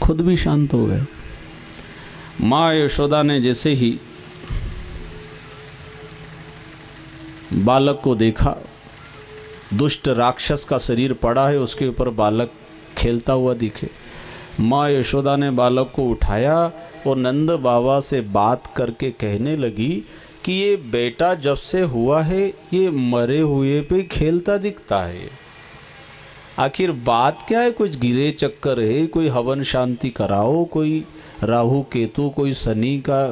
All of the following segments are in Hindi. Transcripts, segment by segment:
खुद भी शांत हो गए। माँ यशोदा ने जैसे ही बालक को देखा, दुष्ट राक्षस का शरीर पड़ा है, उसके ऊपर बालक खेलता हुआ दिखे। माँ यशोदा ने बालक को उठाया और नंद बाबा से बात करके कहने लगी कि ये बेटा जब से हुआ है ये मरे हुए पे खेलता दिखता है, आखिर बात क्या है? कुछ गिरे चक्कर है, कोई हवन शांति कराओ, कोई राहु केतु, कोई शनि का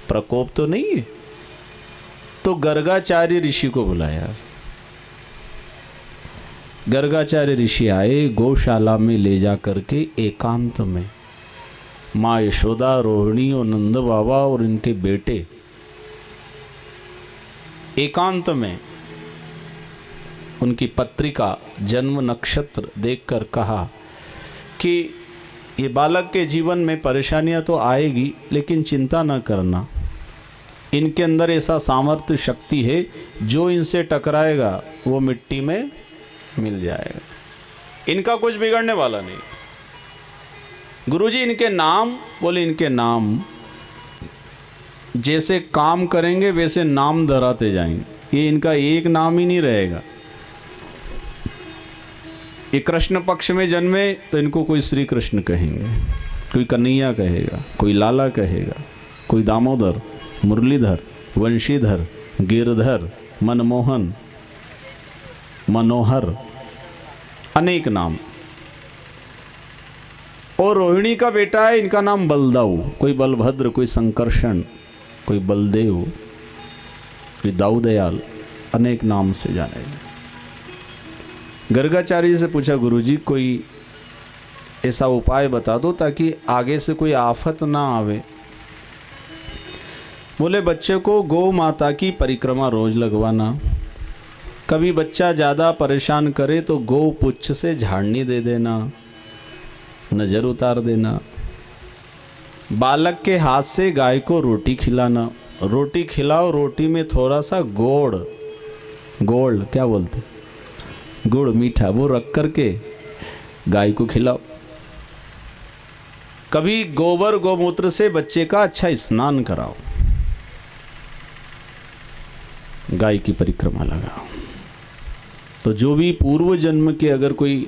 प्रकोप तो नहीं है? तो गर्गाचार्य ऋषि को बुलाया। गर्गाचार्य ऋषि आए, गौशाला में ले जा करके एकांत में माँ यशोदा, रोहिणी और नंद बाबा और इनके बेटे एकांत में उनकी पत्रिका, जन्म नक्षत्र देखकर कहा कि ये बालक के जीवन में परेशानियां तो आएगी, लेकिन चिंता न करना, इनके अंदर ऐसा सामर्थ्य शक्ति है, जो इनसे टकराएगा वो मिट्टी में मिल जाएगा, इनका कुछ बिगड़ने वाला नहीं। गुरुजी इनके नाम, बोले इनके नाम जैसे काम करेंगे वैसे नाम धराते जाएंगे, ये इनका एक नाम ही नहीं रहेगा। ये कृष्ण पक्ष में जन्मे तो इनको कोई श्री कृष्ण कहेंगे, कोई कन्हैया कहेगा, कोई लाला कहेगा, कोई दामोदर, मुरलीधर, वंशीधर, गिरधर, मनमोहन, मनोहर, अनेक नाम। और रोहिणी का बेटा है, इनका नाम बलदाऊ, कोई बलभद्र, कोई संकर्षण, कोई बलदेव, कोई दाऊदयाल, अनेक नाम से जाने। गर्गाचार्य से पूछा, गुरुजी कोई ऐसा उपाय बता दो ताकि आगे से कोई आफत ना आवे। बोले बच्चे को गौ माता की परिक्रमा रोज लगवाना, कभी बच्चा ज़्यादा परेशान करे तो गौ पुच्छ से झाड़नी दे देना, नज़र उतार देना। बालक के हाथ से गाय को रोटी खिलाना, रोटी खिलाओ, रोटी में थोड़ा सा गोड़ क्या बोलते, गुड़ मीठा, वो रख करके गाय को खिलाओ। कभी गोबर गोमूत्र से बच्चे का अच्छा स्नान कराओ, गाय की परिक्रमा लगाओ। तो जो भी पूर्व जन्म के अगर कोई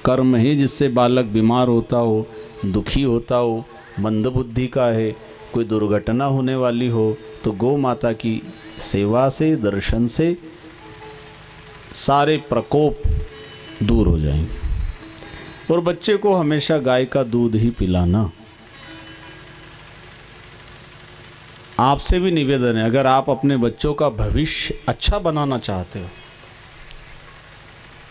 कर्म है जिससे बालक बीमार होता हो, दुखी होता हो, मंदबुद्धि का है, कोई दुर्घटना होने वाली हो, तो गौ माता की सेवा से, दर्शन से सारे प्रकोप दूर हो जाएंगे। और बच्चे को हमेशा गाय का दूध ही पिलाना। आपसे भी निवेदन है, अगर आप अपने बच्चों का भविष्य अच्छा बनाना चाहते हो,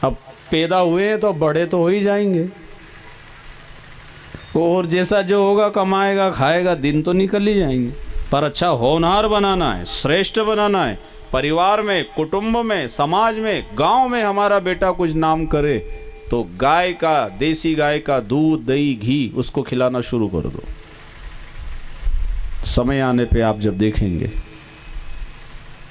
अब पैदा हुए हैं तो बड़े तो हो ही जाएंगे, और जैसा जो होगा कमाएगा खाएगा, दिन तो निकल ही जाएंगे, पर अच्छा होनहार बनाना है, श्रेष्ठ बनाना है। परिवार में, कुटुंब में, समाज में, गांव में हमारा बेटा कुछ नाम करे तो गाय का, देसी गाय का दूध, दही, घी उसको खिलाना शुरू कर दो। समय आने पे आप जब देखेंगे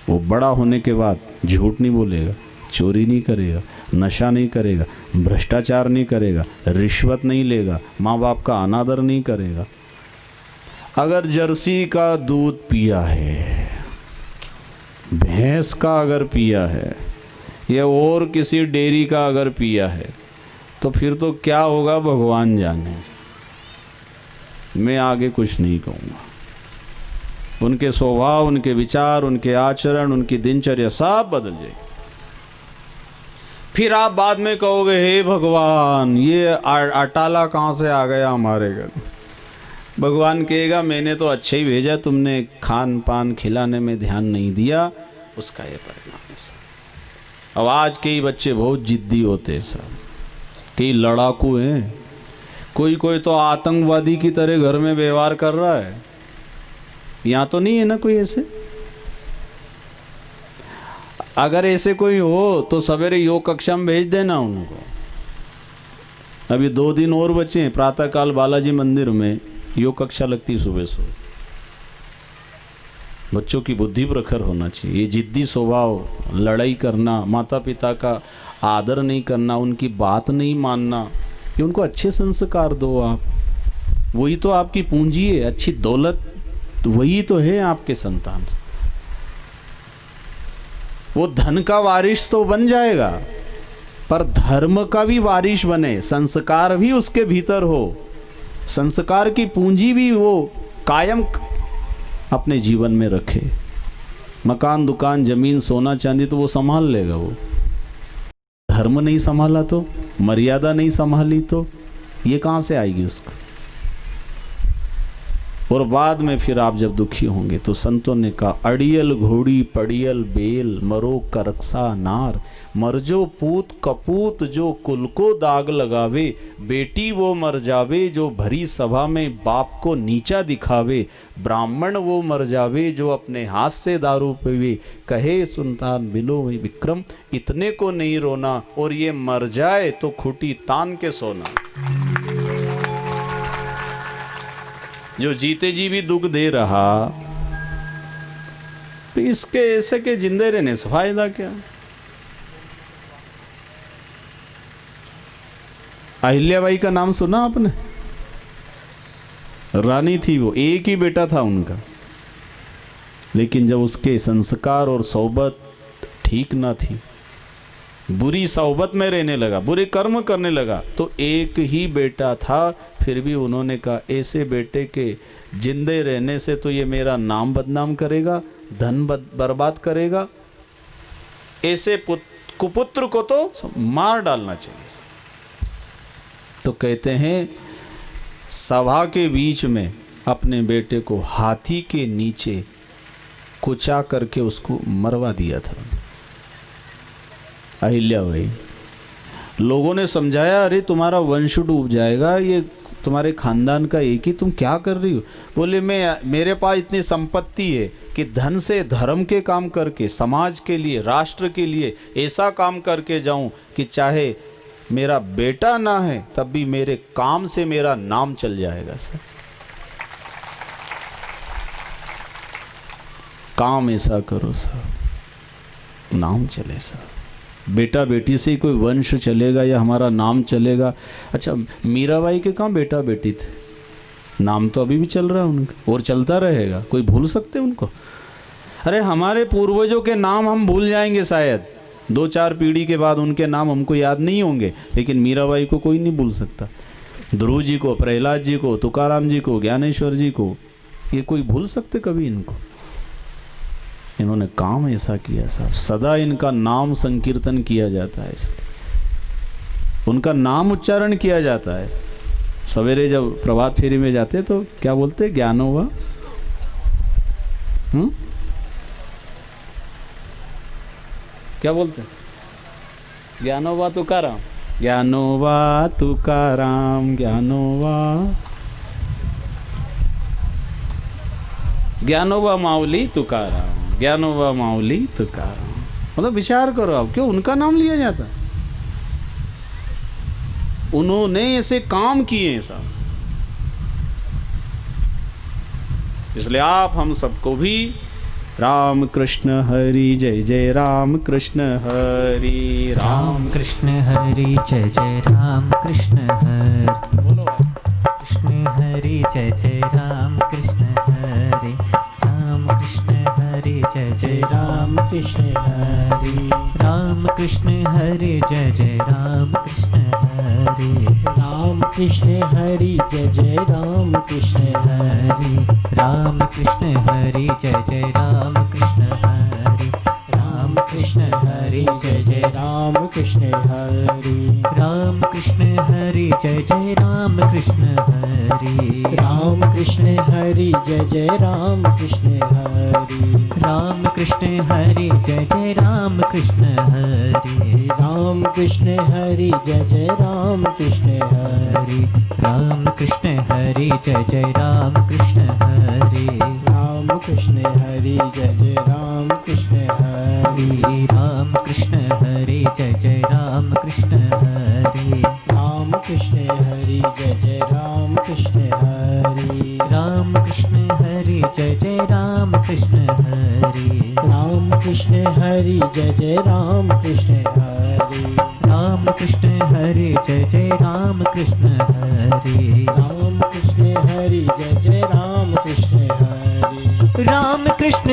वो बड़ा होने के बाद झूठ नहीं बोलेगा, चोरी नहीं करेगा, नशा नहीं करेगा, भ्रष्टाचार नहीं करेगा, रिश्वत नहीं लेगा, माँ बाप का अनादर नहीं करेगा। अगर जर्सी का दूध पिया है, भैंस का अगर पिया है, या और किसी डेयरी का अगर पिया है, तो फिर तो क्या होगा भगवान जाने। मैं आगे कुछ नहीं कहूँगा। उनके स्वभाव, उनके विचार, उनके आचरण, उनकी दिनचर्या सब बदल जाएगी। फिर आप बाद में कहोगे, हे भगवान ये अटाला कहाँ से आ गया हमारे घर। भगवान कहेगा, मैंने तो अच्छे ही भेजा, तुमने खान पान खिलाने में ध्यान नहीं दिया, उसका ये परिणाम है सर। अब आज कई बच्चे बहुत जिद्दी होते हैं सर, कई लड़ाकू हैं, कोई कोई तो आतंकवादी की तरह घर में व्यवहार कर रहा है। यहाँ तो नहीं है ना कोई ऐसे? अगर ऐसे कोई हो तो सवेरे योग कक्षा में भेज देना उनको। अभी 2 दिन और बचे हैं, प्रातःकाल बालाजी मंदिर में योग कक्षा लगती सुबह सुबह। बच्चों की बुद्धि प्रखर होना चाहिए। ये जिद्दी स्वभाव, लड़ाई करना, माता पिता का आदर नहीं करना, उनकी बात नहीं मानना, ये उनको अच्छे संस्कार दो आप। वही तो आपकी पूंजी है, अच्छी दौलत वही तो है आपके संतान। वो धन का वारिस तो बन जाएगा, पर धर्म का भी वारिस बने, संस्कार भी उसके भीतर हो, संस्कार की पूंजी भी वो कायम अपने जीवन में रखे। मकान, दुकान, जमीन, सोना, चांदी तो वो संभाल लेगा, वो धर्म नहीं संभाला तो, मर्यादा नहीं संभाली तो ये कहाँ से आएगी उसको। और बाद में फिर आप जब दुखी होंगे तो संतों ने कहा, अड़ियल घोड़ी पड़ियल बेल, मरो करक्सा नार, मरजो पूत कपूत जो कुल को दाग लगावे, बेटी वो मर जावे जो भरी सभा में बाप को नीचा दिखावे, ब्राह्मण वो मर जावे जो अपने हाथ से दारू पीवे, कहे सुल्तान मिलो वही विक्रम, इतने को नहीं रोना, और ये मर जाए तो खूटी तान के सोना। जो जीते जी भी दुख दे रहा, तो इसके ऐसे के जिंदे रहने से फायदा क्या। अहिल्याबाई का नाम सुना आपने? रानी थी वो, एक ही बेटा था उनका, लेकिन जब उसके संस्कार और सोबत ठीक ना थी, बुरी सोबत में रहने लगा, बुरे कर्म करने लगा, तो एक ही बेटा था, फिर भी उन्होंने कहा ऐसे बेटे के जिंदे रहने से तो ये मेरा नाम बदनाम करेगा, धन बर्बाद करेगा, ऐसे कुपुत्र को तो मार डालना चाहिए। तो कहते हैं सभा के बीच में अपने बेटे को हाथी के नीचे कुचा करके उसको मरवा दिया था अहिल्याबाई। लोगों ने समझाया, अरे तुम्हारा वंश डूब जाएगा, ये तुम्हारे खानदान का एक ही, तुम क्या कर रही हो? बोले मेरे पास इतनी संपत्ति है कि धन से धर्म के काम करके, समाज के लिए, राष्ट्र के लिए ऐसा काम करके जाऊं कि चाहे मेरा बेटा ना है तब भी मेरे काम से मेरा नाम चल जाएगा। सर काम ऐसा करो सर, नाम चले सर। बेटा बेटी से ही कोई वंश चलेगा या हमारा नाम चलेगा? अच्छा, मीराबाई के कहाँ बेटा बेटी थे, नाम तो अभी भी चल रहा है उनका और चलता रहेगा, कोई भूल सकते उनको? अरे हमारे पूर्वजों के नाम हम भूल जाएंगे शायद, 2-4 पीढ़ी के बाद उनके नाम हमको याद नहीं होंगे, लेकिन मीराबाई को कोई नहीं भूल सकता। ध्रुव जी को, प्रहलाद जी को, तुकाराम जी को, ज्ञानेश्वर जी को, ये कोई भूल सकते कभी इनको? इन्होंने काम ऐसा किया साहब, सदा इनका नाम संकीर्तन किया जाता है, इसलिए उनका नाम उच्चारण किया जाता है। सवेरे जब प्रभात फेरी में जाते तो क्या बोलते? ज्ञानोवा, क्या बोलते? ज्ञानोवा तुकाराम, ज्ञानोवा तुकाराम, ज्ञानोवा ज्ञानोबा माऊली तुकाराम, ज्ञानोबा माऊली तुकाराम। मतलब विचार करो आप, क्यों उनका नाम लिया जाता? उन्होंने ऐसे काम किए साहब, इसलिए आप हम सबको भी राम कृष्ण हरि जय जय राम कृष्ण हरि, राम कृष्ण हरि जय जय राम कृष्ण हरि, बोलो कृष्ण हरि जय जय राम कृष्ण हरि, राम कृष्ण हरि जय जय राम कृष्ण हरि, राम कृष्ण हरि जय जय राम कृष्ण हरि, राम कृष्ण हरि जय जय राम कृष्ण हरि, राम कृष्ण हरि जय जय राम कृष्ण हरि, राम कृष्ण हरि जय जय राम कृष्ण हरि, राम कृष्ण हरि जय जय राम कृष्ण हरि, राम कृष्ण हरि जय जय राम कृष्ण हरि, राम कृष्ण हरि जय जय राम कृष्ण हरि, राम कृष्ण हरि जय जय राम कृष्ण हरि, राम कृष्ण हरि जय जय राम कृष्ण हरि, राम कृष्ण हरि जय जय राम कृष्ण हरि, राम कृष्ण हरि जय जय राम कृष्ण हरि, राम कृष्ण हरि जय जय राम कृष्ण हरि, राम कृष्ण हरि जय जय राम कृष्ण हरि, राम कृष्ण हरि जय जय राम कृष्ण हरि, राम कृष्ण हरि जय जय राम कृष्ण हरि, राम कृष्ण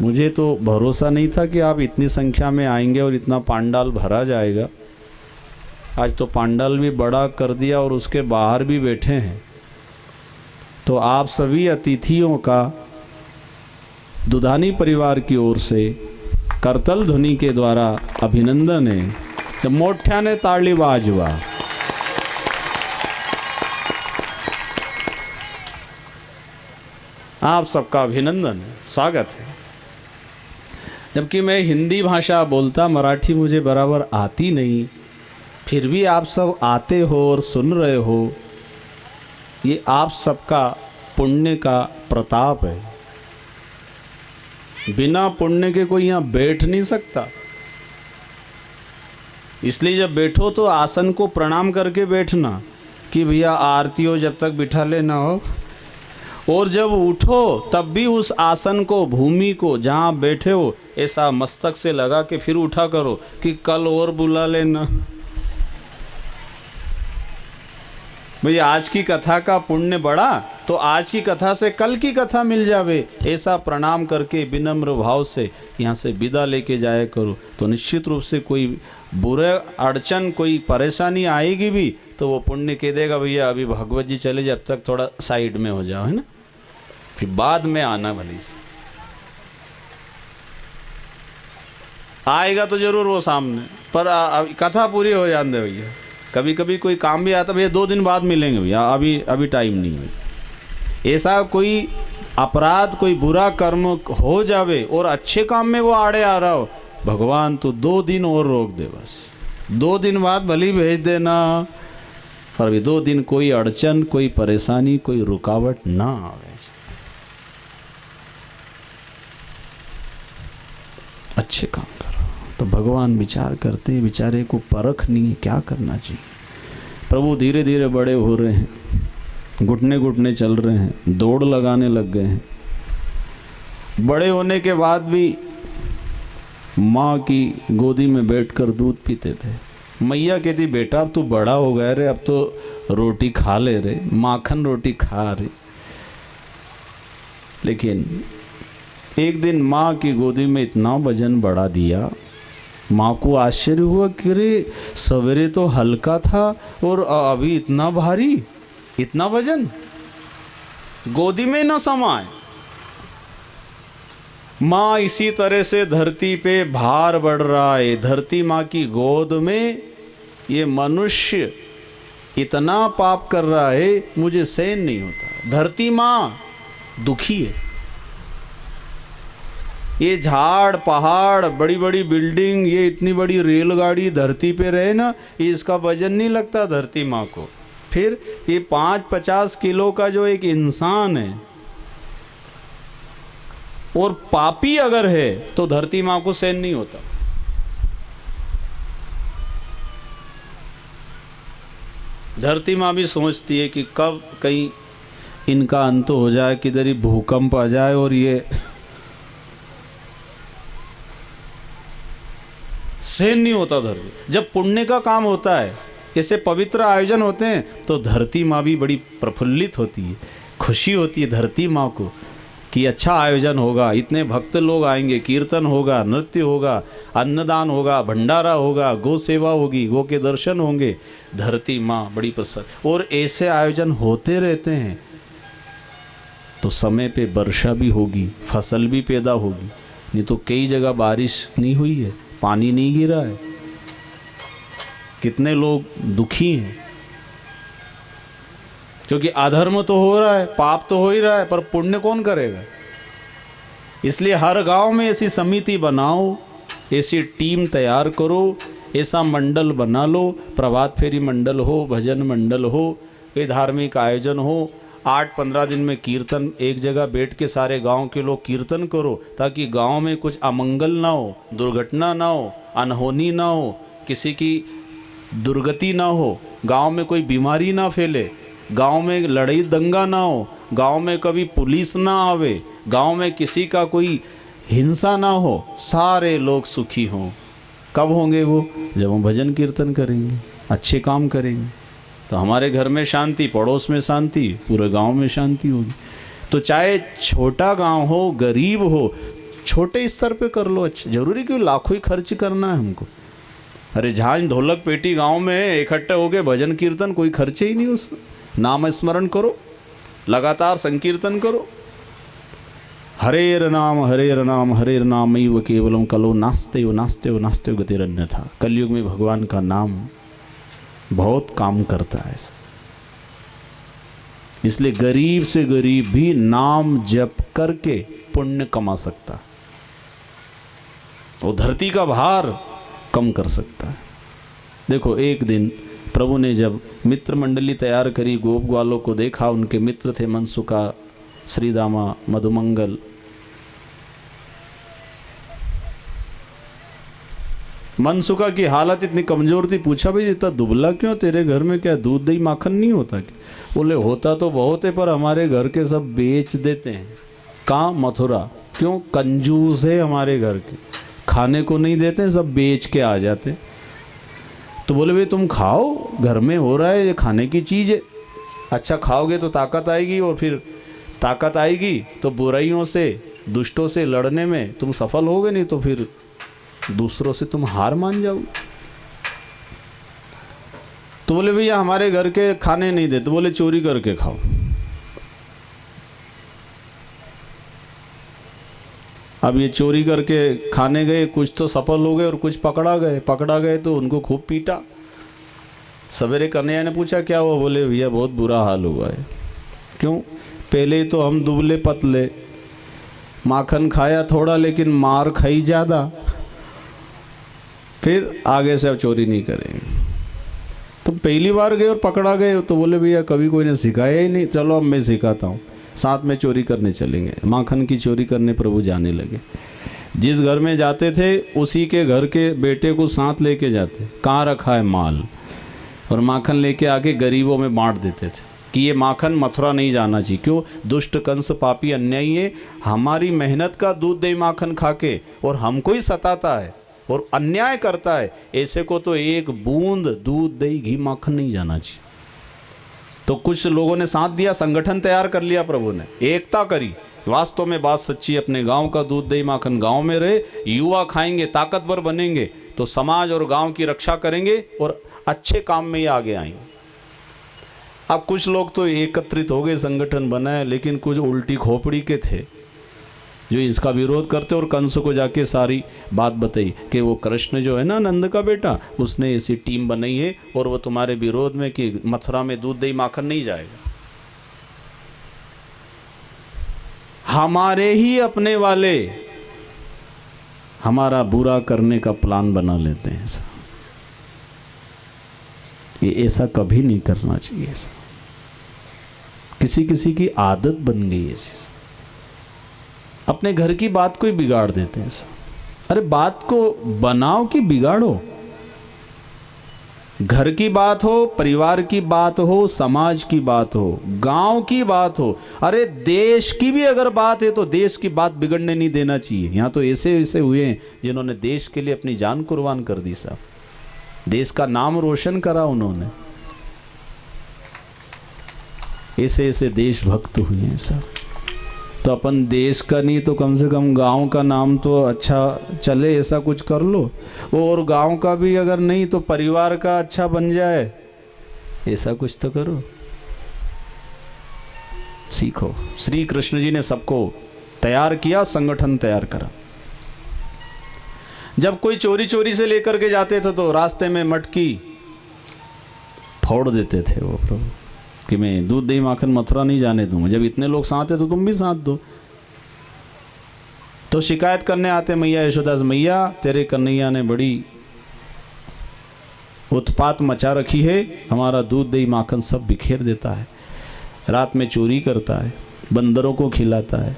मुझे तो भरोसा नहीं था कि आप इतनी संख्या में आएंगे और इतना पांडाल भरा जाएगा। आज तो पांडाल भी बड़ा कर दिया और उसके बाहर भी बैठे हैं। तो आप सभी अतिथियों का दुधानी परिवार की ओर से करतल ध्वनि के द्वारा अभिनंदन है। तो मोठ्याने ताली वाजवा। आप सबका अभिनंदन है, स्वागत है। जबकि मैं हिंदी भाषा बोलता, मराठी मुझे बराबर आती नहीं, फिर भी आप सब आते हो और सुन रहे हो, ये आप सबका पुण्य का प्रताप है। बिना पुण्य के कोई यहाँ बैठ नहीं सकता। इसलिए जब बैठो तो आसन को प्रणाम करके बैठना कि भैया आरती हो जब तक बिठा लेना हो, और जब उठो तब भी उस आसन को, भूमि को, जहाँ बैठे हो ऐसा मस्तक से लगा के फिर उठा करो कि कल और बुला लेना। भैया आज की कथा का पुण्य बढ़ा तो आज की कथा से कल की कथा मिल जावे, ऐसा प्रणाम करके विनम्र भाव से यहाँ से विदा लेके जाया करो। तो निश्चित रूप से कोई बुरे अड़चन, कोई परेशानी आएगी भी तो वो पुण्य कह देगा भैया अभी भगवत जी चले जब तक थोड़ा साइड में हो जाओ, है ना, फिर बाद में आना भली से। आएगा तो जरूर वो सामने, पर कथा पूरी हो जाने दे भैया। कभी कभी कोई काम भी आता भैया 2 दिन बाद मिलेंगे भैया, अभी टाइम नहीं है। ऐसा कोई अपराध, कोई बुरा कर्म हो जावे और अच्छे काम में वो आड़े आ रहा हो, भगवान तो 2 दिन और रोक दे, बस 2 दिन बाद भली भेज देना, पर अभी 2 दिन कोई अड़चन, कोई परेशानी, कोई रुकावट ना आवे। अच्छे काम करो। तो भगवान विचार करते हैं, बेचारे को परख नहीं है क्या करना चाहिए। प्रभु धीरे धीरे बड़े हो रहे हैं, घुटने घुटने चल रहे हैं, दौड़ लगाने लग गए हैं। बड़े होने के बाद भी माँ की गोदी में बैठकर दूध पीते थे। मैया कहती बेटा अब तू बड़ा हो गया रे, अब तो रोटी खा ले रे, माखन रोटी खा रे। लेकिन एक दिन माँ की गोदी में इतना वजन बढ़ा दिया, माँ को आश्चर्य हुआ कि रे सवेरे तो हल्का था और अभी इतना भारी, इतना वजन गोदी में न समाए। माँ इसी तरह से धरती पे भार बढ़ रहा है, धरती माँ की गोद में ये मनुष्य इतना पाप कर रहा है, मुझे सहन नहीं होता। धरती माँ दुखी है। ये झाड़ पहाड़, बड़ी बड़ी बिल्डिंग, ये इतनी बड़ी रेलगाड़ी धरती पे रहे ना, ये इसका वजन नहीं लगता धरती माँ को। फिर ये 5-50 किलो का जो एक इंसान है और पापी अगर है तो धरती माँ को सहन नहीं होता। धरती माँ भी सोचती है कि कब कहीं इनका अंत हो जाए, किधर ही भूकंप आ जाए और ये सहन नहीं होता धरती। जब पुण्य का काम होता है, ऐसे पवित्र आयोजन होते हैं, तो धरती माँ भी बड़ी प्रफुल्लित होती है, खुशी होती है धरती माँ को कि अच्छा आयोजन होगा, इतने भक्त लोग आएंगे, कीर्तन होगा, नृत्य होगा, अन्नदान होगा, भंडारा होगा, गौ सेवा होगी, गौ के दर्शन होंगे। धरती माँ बड़ी प्रसन्न। और ऐसे आयोजन होते रहते हैं तो समय पे वर्षा भी होगी, फसल भी पैदा होगी। नहीं तो कई जगह बारिश नहीं हुई है, पानी नहीं गिरा है, कितने लोग दुखी हैं, क्योंकि अधर्म तो हो रहा है, पाप तो हो ही रहा है, पर पुण्य कौन करेगा। इसलिए हर गांव में ऐसी समिति बनाओ, ऐसी टीम तैयार करो, ऐसा मंडल बना लो, प्रभात फेरी मंडल हो, भजन मंडल हो, कोई धार्मिक आयोजन हो, 8-15 दिन में कीर्तन, एक जगह बैठ के सारे गांव के लोग कीर्तन करो, ताकि गांव में कुछ अमंगल ना हो, दुर्घटना ना हो, अनहोनी ना हो, किसी की दुर्गति ना हो, गांव में कोई बीमारी ना फैले, गांव में लड़ाई दंगा ना हो, गांव में कभी पुलिस ना आवे, गांव में किसी का कोई हिंसा ना हो, सारे लोग सुखी हों। कब होंगे वो? जब हम भजन कीर्तन करेंगे, अच्छे काम करेंगे, तो हमारे घर में शांति, पड़ोस में शांति, पूरे गांव में शांति होगी। तो चाहे छोटा गांव हो, गरीब हो, छोटे स्तर पे कर लो। अच्छा, जरूरी क्यों लाखों ही खर्च करना है हमको? अरे झांझ ढोलक पेटी गांव में इकट्ठे होके भजन कीर्तन, कोई खर्चे ही नहीं उसमें। नाम स्मरण करो, लगातार संकीर्तन करो। हरेर नाम हरेर नाम हरेर नाम व केवलम कलो नास्ते व नास्ते व नास्ते गतिरन्य था। कलयुग में भगवान का नाम बहुत काम करता है। इसलिए गरीब से गरीब भी नाम जप करके पुण्य कमा सकता है, वो धरती का भार कम कर सकता है। देखो, एक दिन प्रभु ने जब मित्र मंडली तैयार करी, गोप ग्वालों को देखा, उनके मित्र थे मनसुका, श्रीदामा, मधुमंगल। मनसुका की हालत इतनी कमजोर थी, पूछा भाई इतना दुबला क्यों, तेरे घर में क्या दूध दही माखन नहीं होता क्या? बोले होता तो बहुत है, पर हमारे घर के सब बेच देते हैं। कहाँ? मथुरा। क्यों? कंजूस है हमारे घर के, खाने को नहीं देते, सब बेच के आ जाते। तो बोले भाई तुम खाओ, घर में हो रहा है, ये खाने की चीज़ है। अच्छा खाओगे तो ताकत आएगी, और फिर ताकत आएगी तो बुराइयों से, दुष्टों से लड़ने में तुम सफल होगे, नहीं तो फिर दूसरों से तुम हार मान जाओगे। तो बोले भैया हमारे घर के खाने नहीं देते। बोले चोरी करके खाओ। अब ये चोरी करके खाने गए, कुछ तो सफल हो गए और कुछ पकड़ा गए तो उनको खूब पीटा। सवेरे कन्हैया ने पूछा क्या हुआ? बोले भैया बहुत बुरा हाल हुआ है। क्यों? पहले तो हम दुबले पतले, माखन खाया थोड़ा लेकिन मार खाई ज़्यादा, फिर आगे से अब चोरी नहीं करेंगे। तो पहली बार गए और पकड़ा गए तो बोले भैया कभी कोई ने सिखाया ही नहीं, चलो अब मैं सिखाता हूँ, साथ में चोरी करने चलेंगे। माखन की चोरी करने प्रभु जाने लगे। जिस घर में जाते थे उसी के घर के बेटे को साथ लेके जाते, कहाँ रखा है माल, और माखन लेके आके गरीबों में बांट देते थे कि ये माखन मथुरा नहीं जाना चाहिए। क्यों? दुष्ट कंस पापी अन्यायी है, हमारी मेहनत का दूध दही माखन खा के और हमको ही सताता है और अन्याय करता है, ऐसे को तो एक बूंद दूध दही घी माखन नहीं जाना चाहिए। तो कुछ लोगों ने साथ दिया, संगठन तैयार कर लिया प्रभु ने, एकता करी। वास्तव में बात सच्ची, अपने गांव का दूध दही माखन गांव में रहे, युवा खाएंगे, ताकतवर बनेंगे तो समाज और गांव की रक्षा करेंगे और अच्छे काम में ही आगे आएंगे। अब कुछ लोग तो एकत्रित हो गए, संगठन बनाए, लेकिन कुछ उल्टी खोपड़ी के थे जो इसका विरोध करते और कंस को जाके सारी बात बताई कि वो कृष्ण जो है ना, नंद का बेटा, उसने ऐसी टीम बनाई है और वो तुम्हारे विरोध में कि मथुरा में दूध दही माखन नहीं जाएगा। हमारे ही अपने वाले हमारा बुरा करने का प्लान बना लेते हैं। ये ऐसा कभी नहीं करना चाहिए। ऐसा किसी किसी की आदत बन गई है चीज, अपने घर की बात को ही बिगाड़ देते हैं। अरे बात को बनाओ कि बिगाड़ो। घर की बात हो, परिवार की बात हो, समाज की बात हो, गांव की बात हो, अरे देश की भी अगर बात है तो देश की बात बिगड़ने नहीं देना चाहिए। यहाँ तो ऐसे ऐसे हुए हैं जिन्होंने देश के लिए अपनी जान कुर्बान कर दी साहब, देश का नाम रोशन करा उन्होंने। ऐसे ऐसे देशभक्त हुए हैं सब। तो अपन देश का नहीं तो कम से कम गांव का नाम तो अच्छा चले, ऐसा कुछ कर लो। और गांव का भी अगर नहीं तो परिवार का अच्छा बन जाए, ऐसा कुछ तो करो, सीखो। श्री कृष्ण जी ने सबको तैयार किया, संगठन तैयार करा। जब कोई चोरी चोरी से लेकर के जाते थे तो रास्ते में मटकी फोड़ देते थे वो प्रभु कि मैं दूध दही माखन मथुरा नहीं जाने दूंगा। जब इतने लोग साथ है तो तुम भी साथ दो। तो शिकायत करने आते मैया यशोदा से, मैया तेरे कन्हैया ने बड़ी उत्पात मचा रखी है, हमारा दूध दही माखन सब बिखेर देता है, रात में चोरी करता है, बंदरों को खिलाता है।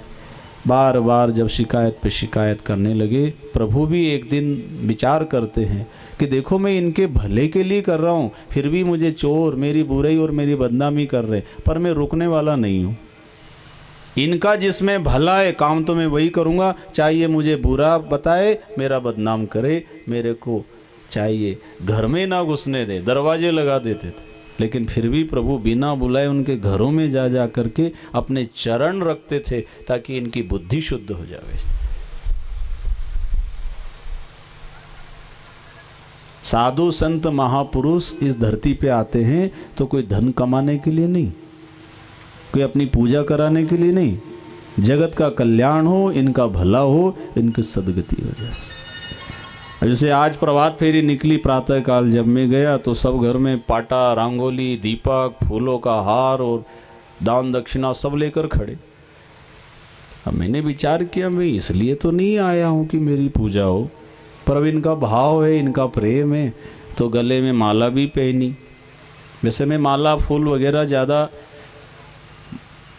बार बार जब शिकायत पे शिकायत करने लगे, प्रभु भी एक दिन विचार करते हैं कि देखो मैं इनके भले के लिए कर रहा हूँ, फिर भी मुझे चोर मेरी बुराई और मेरी बदनामी कर रहे, पर मैं रुकने वाला नहीं हूँ। इनका जिसमें भला है काम तो मैं वही करूँगा, चाहिए मुझे बुरा बताए, मेरा बदनाम करे, मेरे को चाहिए घर में ना घुसने दे। दरवाजे लगा देते थे, लेकिन फिर भी प्रभु बिना बुलाए उनके घरों में जा जा करके अपने चरण रखते थे ताकि इनकी बुद्धि शुद्ध हो जाए। साधु संत महापुरुष इस धरती पे आते हैं तो कोई धन कमाने के लिए नहीं, कोई अपनी पूजा कराने के लिए नहीं, जगत का कल्याण हो, इनका भला हो, इनकी सदगति हो जाए। जैसे आज प्रभात फेरी निकली प्रातः काल, जब मैं गया तो सब घर में पाटा, रंगोली, दीपक, फूलों का हार और दान दक्षिणा सब लेकर खड़े। अब मैंने विचार किया मैं इसलिए तो नहीं आया हूँ कि मेरी पूजा हो, पर अब इनका भाव है, इनका प्रेम है, तो गले में माला भी पहनी। वैसे मैं माला फूल वगैरह ज़्यादा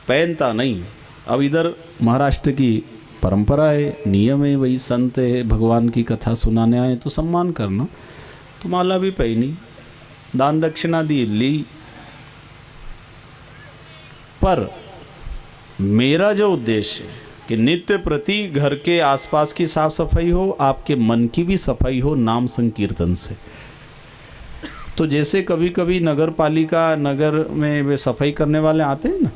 पहनता नहीं। अब इधर महाराष्ट्र की परंपरा है, नियम है, वही संत है, भगवान की कथा सुनाने आए तो सम्मान करना, तो माला भी पहनी, दान दक्षिणा दी, ली। पर मेरा जो उद्देश्य है कि नित्य प्रति घर के आसपास की साफ सफाई हो, आपके मन की भी सफाई हो नाम संकीर्तन से। तो जैसे कभी कभी नगर पालिका, नगर में वे सफाई करने वाले आते हैं ना,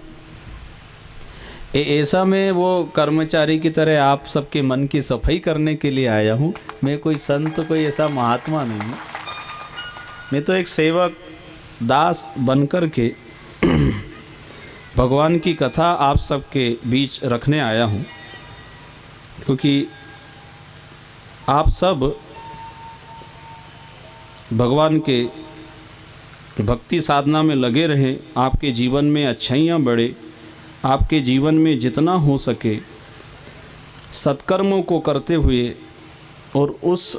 ऐसा मैं वो कर्मचारी की तरह आप सबके मन की सफाई करने के लिए आया हूँ। मैं कोई संत, कोई ऐसा महात्मा नहीं हूँ। मैं तो एक सेवक दास बनकर के भगवान की कथा आप सबके बीच रखने आया हूँ, क्योंकि आप सब भगवान के भक्ति साधना में लगे रहें, आपके जीवन में अच्छाइयाँ बढ़े, आपके जीवन में जितना हो सके सत्कर्मों को करते हुए और उस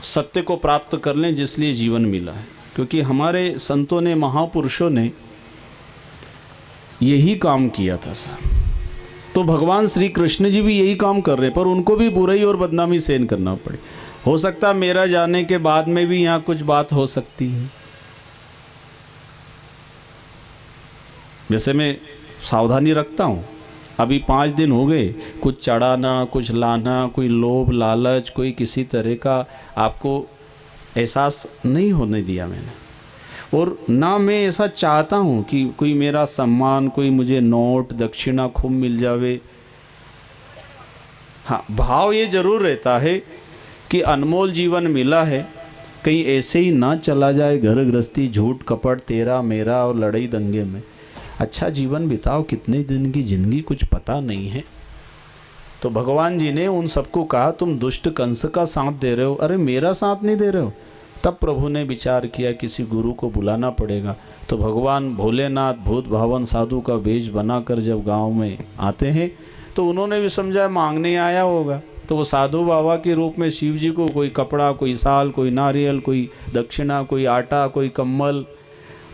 सत्य को प्राप्त कर लें जिसलिए जीवन मिला है। क्योंकि हमारे संतों ने, महापुरुषों ने यही काम किया था सर। तो भगवान श्री कृष्ण जी भी यही काम कर रहे हैं, पर उनको भी बुराई और बदनामी सहन करना पड़े। हो सकता मेरा जाने के बाद में भी यहाँ कुछ बात हो सकती है। जैसे मैं सावधानी रखता हूँ, अभी 5 दिन हो गए, कुछ चढ़ाना, कुछ लाना, कोई लोभ लालच, कोई किसी तरह का आपको एहसास नहीं होने दिया मैंने। और ना मैं ऐसा चाहता हूँ कि कोई मेरा सम्मान, कोई मुझे नोट दक्षिणा खूब मिल जावे। हाँ, भाव ये जरूर रहता है कि अनमोल जीवन मिला है, कहीं ऐसे ही ना चला जाए घर गृहस्थी, झूठ कपट, तेरा मेरा और लड़ाई दंगे में। अच्छा जीवन बिताओ, कितने दिन की जिंदगी कुछ पता नहीं है। तो भगवान जी ने उन सबको कहा तुम दुष्ट कंस का साथ दे रहे हो, अरे मेरा साथ नहीं दे रहे हो। तब प्रभु ने विचार किया किसी गुरु को बुलाना पड़ेगा। तो भगवान भोलेनाथ भूत भावन साधु का वेश बनाकर जब गांव में आते हैं तो उन्होंने भी समझा मांगने आया होगा। तो वो साधु बाबा के रूप में शिव जी को कोई कपड़ा, कोई साल, कोई नारियल, कोई दक्षिणा, कोई आटा, कोई कम्बल।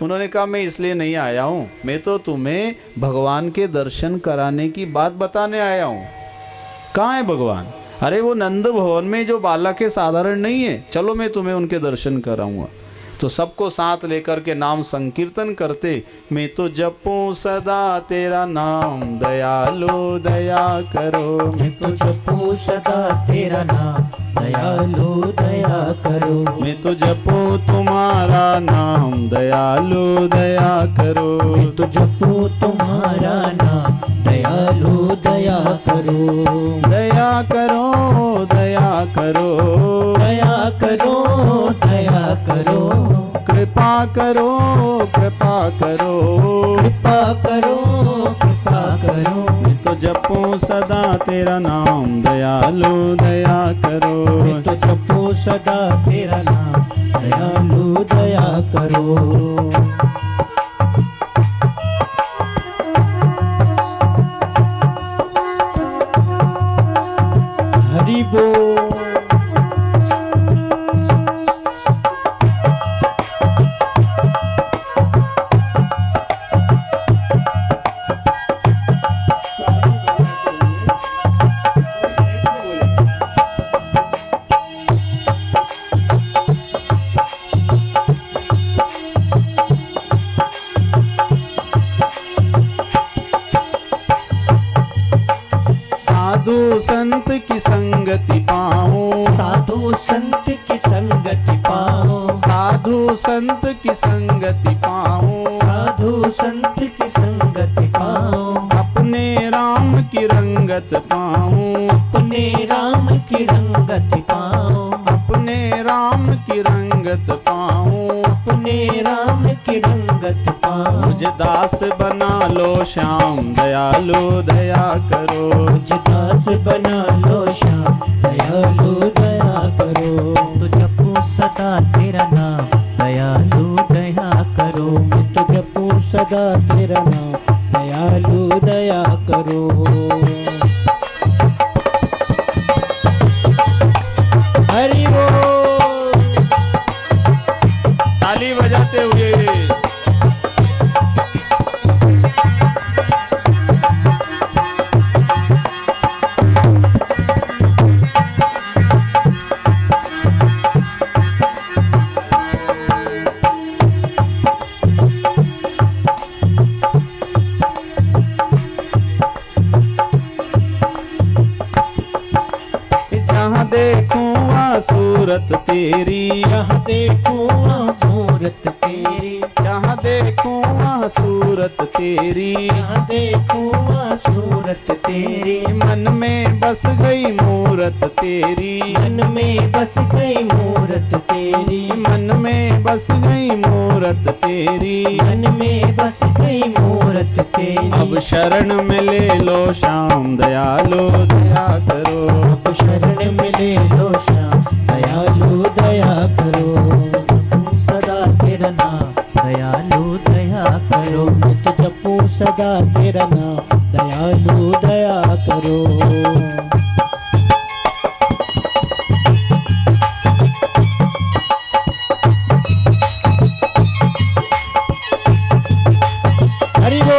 उन्होंने कहा मैं इसलिए नहीं आया हूँ, मैं तो तुम्हें भगवान के दर्शन कराने की बात बताने आया हूँ। कहाँ है भगवान? अरे वो नंद भवन में जो बालक है, साधारण नहीं है, चलो मैं तुम्हें उनके दर्शन कराऊंगा। तो सबको साथ लेकर के नाम संकीर्तन करते, मैं तो जपूं सदा तेरा नाम, दयालु दया करो। मैं तो जपूं सदा तेरा नाम, दयालु दया करो। मैं तो जपूं तुम्हारा नाम, दयालु दया करो। मैं तो जपूं तुम्हारा नाम, दयालु दया करो। दया करो, दया करो, दया करो, दया करो। कृपा करो, कृपा करो, कृपा करो, कृपा करो। मैं तो जपूं सदा तेरा नाम, दयालु दया करो। मैं तो जपूं सदा तेरा नाम, दयालु दया करो। हरि बोल। साधु संत की संगति पाओ, साधु संत की संगति पाओ। साधु संत की संगति पाओ। साधु संत की संगति पाओ। अपने राम की रंगत पाओ। अपने राम की रंगत पाओ। अपने राम की रंगत रंगत पाऊं, अपने राम की रंगत पाऊं। मुझ दास बना लो श्याम दयालु दया करो, मुझ दास बना लो श्याम दयालु दया करो। तो जपू सदा तेरा नाम दयालु दया करो। मैं तो जपूं सदा तेरा नाम दयालु दया करो। हरि बोल। ताली बजाते हुए जहाँ देखूं वहाँ सूरत तेरी, यहाँ देखूं वहाँ मूरत तेरी, जहाँ देखूं वहाँ सूरत तेरी, यहाँ देखूं वहाँ सूरत तेरी। मन में बस गई मूरत तेरी, मन में बस गई मूरत तेरी, मन में बस गई मूरत तेरी। मन में बस गई मूरत तेरी। अब शरण में ले लो श्याम दयालु दया करो, अब शरण में ले लो श्याम दयालु दया करो। जपूं सदा तेरा नाम दयालु दया करो। मैं तो जपूं सदा तेरा नाम दयालु दया करो। हरि बोल।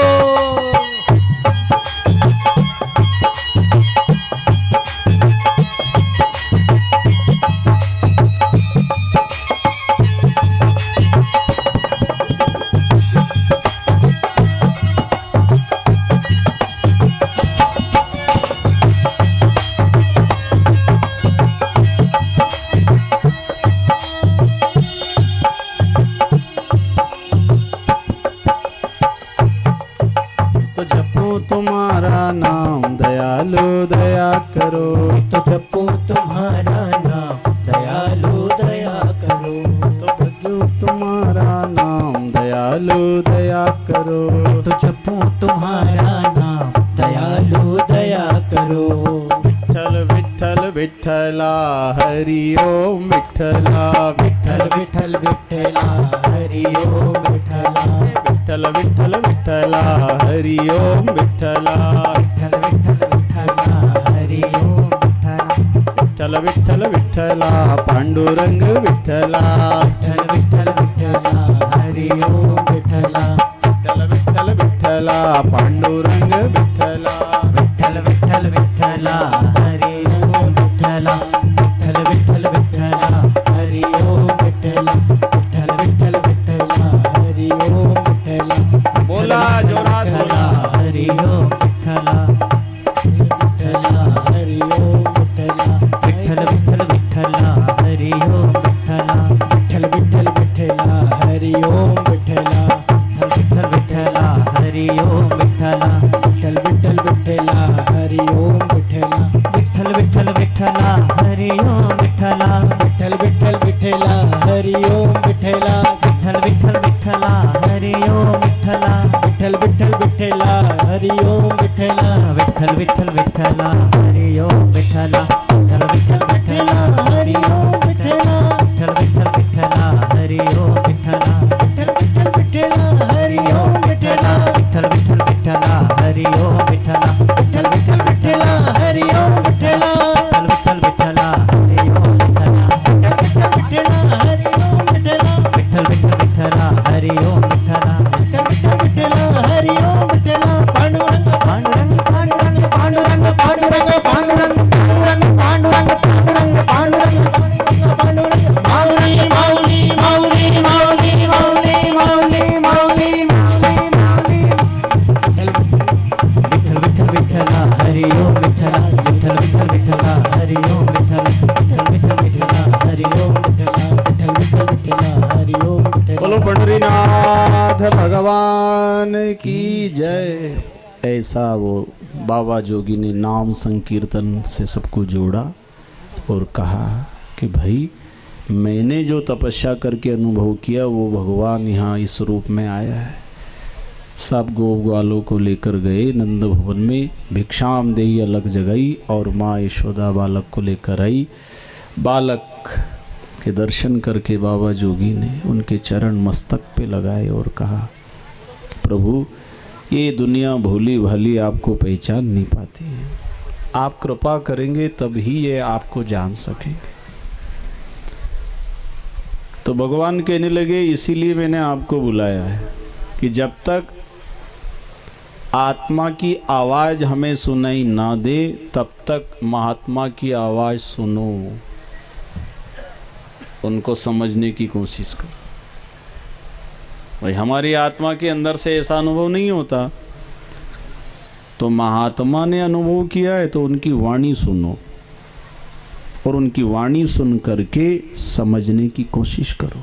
तो जपूं तुम्हारा नाम दयालु दया करो, तो जपूं तुम्हारा नाम दयालु दया करो। तो भजूं तुम्हारा नाम दयालु दया करो, तो जपू तुम्हारा नाम दयालु दया करो। विठ्ठल विठ्ठल विठ्ठला हरि ओम विठ्ठला विठ्ठल विठ्ठल विठ्ठल विठ्ठला हरि ओम विठ्ठला। विठ्ठल विठ्ठल विठ्ठला हरि ओम विठ्ठला विठ्ठल विठ्ठल विठ्ठला हरि ओम विठ्ठला। विठ्ठल विठ्ठल विठ्ठला पांडुरंग विठ्ठला, विठ्ठल विठ्ठल विठ्ठला हरि ओम विठ्ठला। विठ्ठल विठ्ठल विठ्ठला पांडुरंग विठ्ठला, विठ्ठल विठ्ठल विठ्ठला हरि ओम विठ्ठला। विठ्ठल विठ्ठल विठ्ठला हरि ओम विठ्ठला। विठ्ठल विठ्ठल विठ्ठला हरि ओम विठ्ठला। बोला जोरात बोला। हरि ओम विठ्ठला। विठ्ठला हरि ओम विठ्ठला। विठ्ठल विठ्ठल विठ्ठला हरि ओम विठ्ठला। विठ्ठल विठ्ठल विठ्ठला हरि ओम विठ्ठला। विठ्ठल विठ्ठला हरि ओम विठ्ठला। विठ्ठल विठ्ठल विठ्ठला हरि ओम विठ्ठला। विठ्ठल विठ्ठल विठ्ठला हरि ओम विठ्ठला। विठ्ठल विठ्ठल विठ्ठला हरि ओम विठ्ठला। विठ्ठल विठ्ठल विठ्ठला हरि ओम विठ्ठला। विठ्ठल विठ्ठल विठ्ठला हरि ओम विठ्ठला। विठ्ठल विठ्ठल विठ्ठला हरि ओम विठ्ठला। विठ्ठल विठ्ठल विठ्ठला हरि ओम विठ्ठला। विठ्ठल विठ्ठल विठ्ठला हरि ओम विठ्ठला। विठ्ठल विठ्ठल विठ्ठला हरि ओम विठ्ठला। विठ्ठल विठ्ठल विठ्ठला हरि ओम विठ्ठला। विठ्ठल विठ्ठल विठ्ठला हरि ओम विठ्ठला। विठ्ठल विठ्ठल विठ्ठला हरि ओम विठ्ठला। विठ्ठल विठ्ठल विठ्ठला हरि ओम विठ्ठला। विठ्ठल विठ्ठल विठ्ठला हरि ओम विठ्ठला। विठ्ठल विठ्ठल विठ्ठला हरि ओम विठ्ठला। पांडुरंग पांडुरंग पांडुरंग पांडुरंग पांडुरंग पांडुरंग पांडुरंग पांडुरंग पांडुरंग पांडुरंग पांडुरंग माऊली माऊली माऊली माऊली माऊली माऊली माऊली माऊली माऊली। विठ्ठल विठ्ठल विठ्ठला हरि ओम विठ्ठला। विठ्ठल विठ्ठल विठ्ठला हरि ओम विठ्ठला। विठ्ठल विठ्ठल विठ्ठला हरि ओम विठ्ठला। विठ्ठल विठ्ठल विठ्ठला हरि ओम विठ्ठला। बोलो पंडरीनाथ भगवान की जय। ऐसा वो बाबा जोगी ने नाम संकीर्तन से सबको जोड़ा और कहा कि भाई मैंने जो तपस्या करके अनुभव किया वो भगवान यहाँ इस रूप में आया है। सब गोप ग्वालों को लेकर गए नंद भवन में, भिक्षाम देही अलग जगाई और माँ यशोदा बालक को लेकर आई। बालक के दर्शन करके बाबा जोगी ने उनके चरण मस्तक पे लगाए और कहा, प्रभु ये दुनिया भोली भाली आपको पहचान नहीं पाती है, आप कृपा करेंगे तभी ये आपको जान सकेंगे। तो भगवान कहने लगे, इसीलिए मैंने आपको बुलाया है कि जब तक आत्मा की आवाज़ हमें सुनाई ना दे तब तक महात्मा की आवाज़ सुनो, उनको समझने की कोशिश करो। भाई हमारी आत्मा के अंदर से ऐसा अनुभव नहीं होता, तो महात्मा ने अनुभव किया है तो उनकी वाणी सुनो और उनकी वाणी सुन करके समझने की कोशिश करो।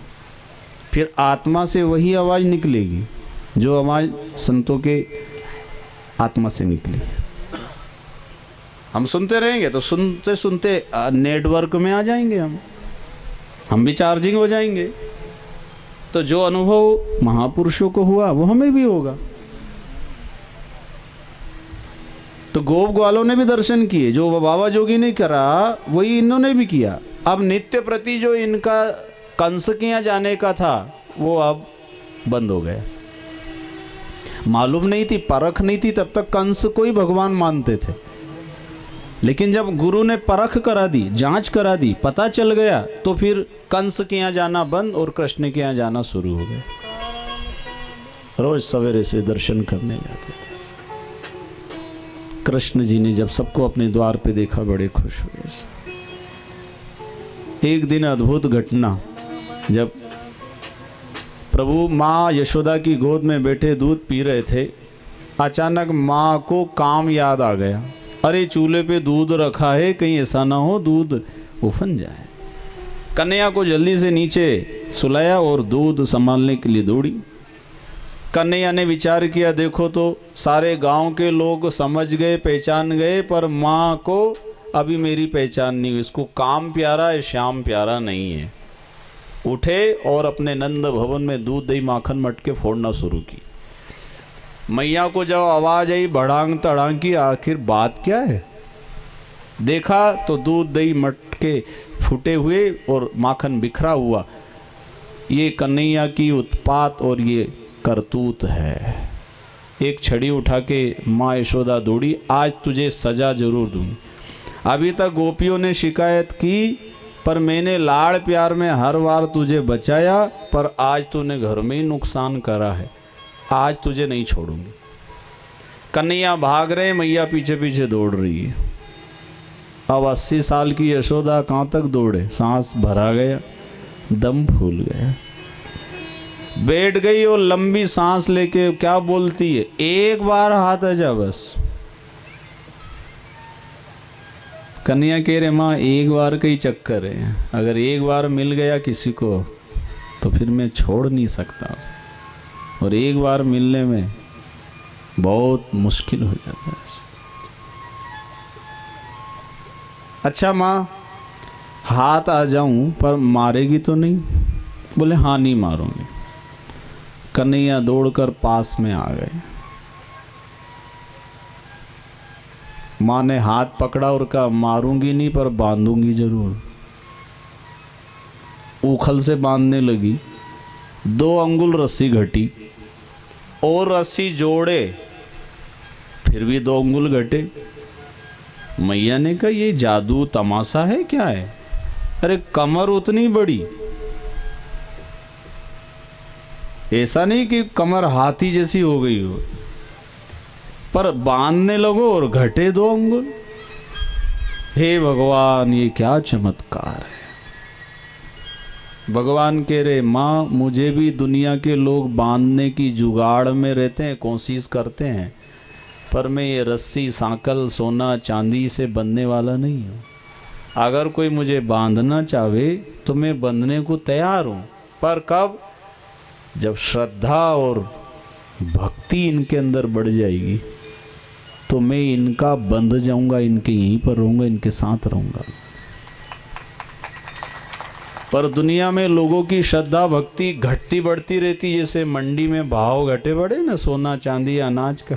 फिर आत्मा से वही आवाज़ निकलेगी जो आवाज़ संतों के आत्मा से निकली। हम सुनते रहेंगे तो सुनते सुनते नेटवर्क में आ जाएंगे, हम भी चार्जिंग हो जाएंगे। तो जो अनुभव महापुरुषों को हुआ वो हमें भी होगा। तो गोप ग्वालों ने भी दर्शन किए, जो बाबा जोगी ने करा वही इन्होंने भी किया। अब नित्य प्रति जो इनका कंस के यहाँ जाने का था वो अब बंद हो गया। मालूम नहीं थी, परख नहीं थी, तब तक कंस को ही भगवान मानते थे। लेकिन जब गुरु ने परख करा दी, जांच करा दी, पता चल गया, तो फिर कंस के यहाँ जाना बंद और कृष्ण के यहाँ जाना शुरू हो गया। रोज सवेरे से दर्शन करने जाते थे। कृष्ण जी ने जब सबको अपने द्वार पे देखा बड़े खुश हुए। एक दिन अद्भुत घटना, जब प्रभु माँ यशोदा की गोद में बैठे दूध पी रहे थे, अचानक माँ को काम याद आ गया। अरे चूल्हे पे दूध रखा है, कहीं ऐसा ना हो दूध उफन जाए। कन्हैया को जल्दी से नीचे सुलाया और दूध संभालने के लिए दौड़ी। कन्हैया ने विचार किया, देखो तो सारे गांव के लोग समझ गए, पहचान गए, पर माँ को अभी मेरी पहचान नहीं हुई। इसको काम प्यारा है, श्याम प्यारा नहीं है। उठे और अपने नंद भवन में दूध दही माखन मटके फोड़ना शुरू की। मैया को जब आवाज़ आई बढ़ांग तड़ांग की, आखिर बात क्या है, देखा तो दूध दही मटके फूटे हुए और माखन बिखरा हुआ। ये कन्हैया की उत्पात और ये करतूत है। एक छड़ी उठा के माँ यशोदा दौड़ी, आज तुझे सजा जरूर दूंगी। अभी तक गोपियों ने शिकायत की, पर मैंने लाड़ प्यार में हर बार तुझे बचाया, पर आज तूने घर में ही नुकसान करा है, आज तुझे नहीं छोड़ूंगी। कन्हैया भाग रहे, मैया पीछे पीछे दौड़ रही है। अब 80 साल की यशोदा कहाँ तक दौड़े, सांस भरा गया, दम फूल गया। बैठ गई और लंबी सांस लेके क्या बोलती है, एक बार हाथ आजा बस। कन्हैया कह रहे, माँ एक बार का ही चक्कर है, अगर एक बार मिल गया किसी को तो फिर मैं छोड़ नहीं सकता उसे, और एक बार मिलने में बहुत मुश्किल हो जाता है। अच्छा माँ हाथ आ जाऊं पर मारेगी तो नहीं? बोले हाँ नहीं मारूंगी। कन्हैया दौड़कर पास में आ गए। माँ ने हाथ पकड़ा और कहा, मारूंगी नहीं पर बांधूंगी जरूर। उखल से बांधने लगी, 2 अंगुल रस्सी घटी और रस्सी जोड़े, फिर भी 2 अंगुल घटे। मैया ने कहा, ये जादू तमाशा है क्या है? अरे कमर उतनी बड़ी, ऐसा नहीं कि कमर हाथी जैसी हो गई हो, पर बांधने लगो और घटे 2 अंगुल। हे भगवान, ये क्या चमत्कार है। भगवान कह रहे, माँ मुझे भी दुनिया के लोग बांधने की जुगाड़ में रहते हैं, कोशिश करते हैं, पर मैं ये रस्सी सांकल सोना चांदी से बंधने वाला नहीं हूँ। अगर कोई मुझे बांधना चाहे तो मैं बंधने को तैयार हूँ, पर कब? जब श्रद्धा और भक्ति इनके अंदर बढ़ जाएगी तो मैं इनका बंध जाऊंगा, इनके यहीं पर रहूंगा, इनके साथ रहूंगा। पर दुनिया में लोगों की श्रद्धा भक्ति घटती बढ़ती रहती, जैसे मंडी में भाव घटे बढ़े ना, सोना चांदी अनाज का।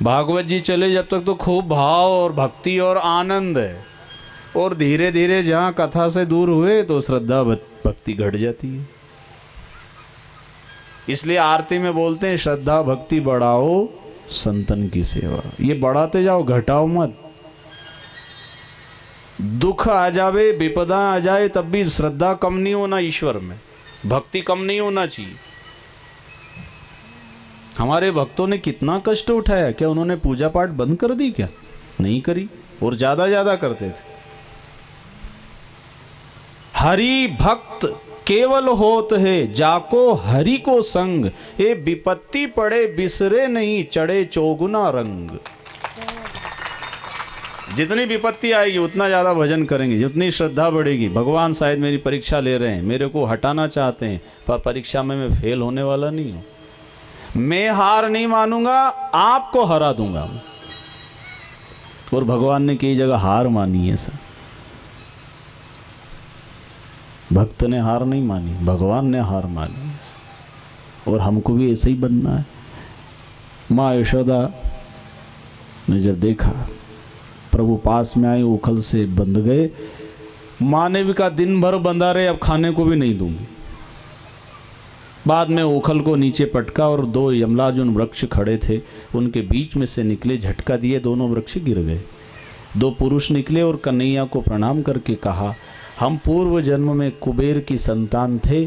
भागवत जी चले जब तक तो खूब भाव और भक्ति और आनंद है, और धीरे धीरे जहाँ कथा से दूर हुए तो श्रद्धा भक्ति घट जाती है। इसलिए आरती में बोलते हैं श्रद्धा भक्ति बढ़ाओ संतन की सेवा। ये बढ़ाते जाओ, घटाओ मत। दुख आ जावे, विपदा आ जाए, तब भी श्रद्धा कम नहीं होना ईश्वर में, भक्ति कम नहीं होना चाहिए। हमारे भक्तों ने कितना कष्ट उठाया, क्या उन्होंने पूजा पाठ बंद कर दी? क्या नहीं करी, और ज्यादा करते थे। हरि भक्त केवल होत है, जाको हरि को संग, ये विपत्ति पड़े बिसरे नहीं, चढ़े चौगुना रंग। जितनी विपत्ति आएगी उतना ज़्यादा भजन करेंगे, जितनी श्रद्धा बढ़ेगी। भगवान शायद मेरी परीक्षा ले रहे हैं, मेरे को हटाना चाहते हैं, पर परीक्षा में मैं फेल होने वाला नहीं हूँ। मैं हार नहीं मानूंगा, आपको हरा दूंगा। और भगवान ने कई जगह हार मानी है सर। भक्त ने हार नहीं मानी, भगवान ने हार मानी है। और हमको भी ऐसे ही बनना है। माँ यशोदा ने जब देखा प्रभु पास में आए, उखल से बंध गए, माँ ने भी कहा दिन भर बंधा रहे, अब खाने को भी नहीं दूंगी। बाद में उखल को नीचे पटका और दो यमलार्जुन वृक्ष खड़े थे, उनके बीच में से निकले, झटका दिए, दोनों वृक्ष गिर गए। दो पुरुष निकले और कन्हैया को प्रणाम करके कहा, हम पूर्व जन्म में कुबेर की संतान थे,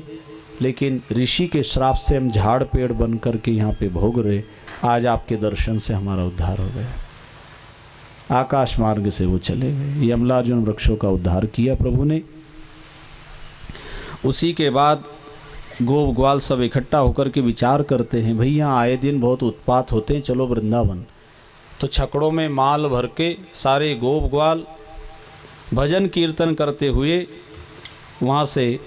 लेकिन ऋषि के श्राप से हम झाड़ पेड़ बन करके यहाँ पे भोग रहे, आज आपके दर्शन से हमारा उद्धार हो गया। आकाश मार्ग से वो चले गए, यमलार्जुन वृक्षों का उद्धार किया प्रभु ने। उसी के बाद गोप ग्वाल सब इकट्ठा होकर के विचार करते हैं, भाई यहाँ आए दिन बहुत उत्पात होते हैं, चलो वृंदावन। तो छकड़ों में माल भर के सारे गोप ग्वाल भजन कीर्तन करते हुए वहाँ से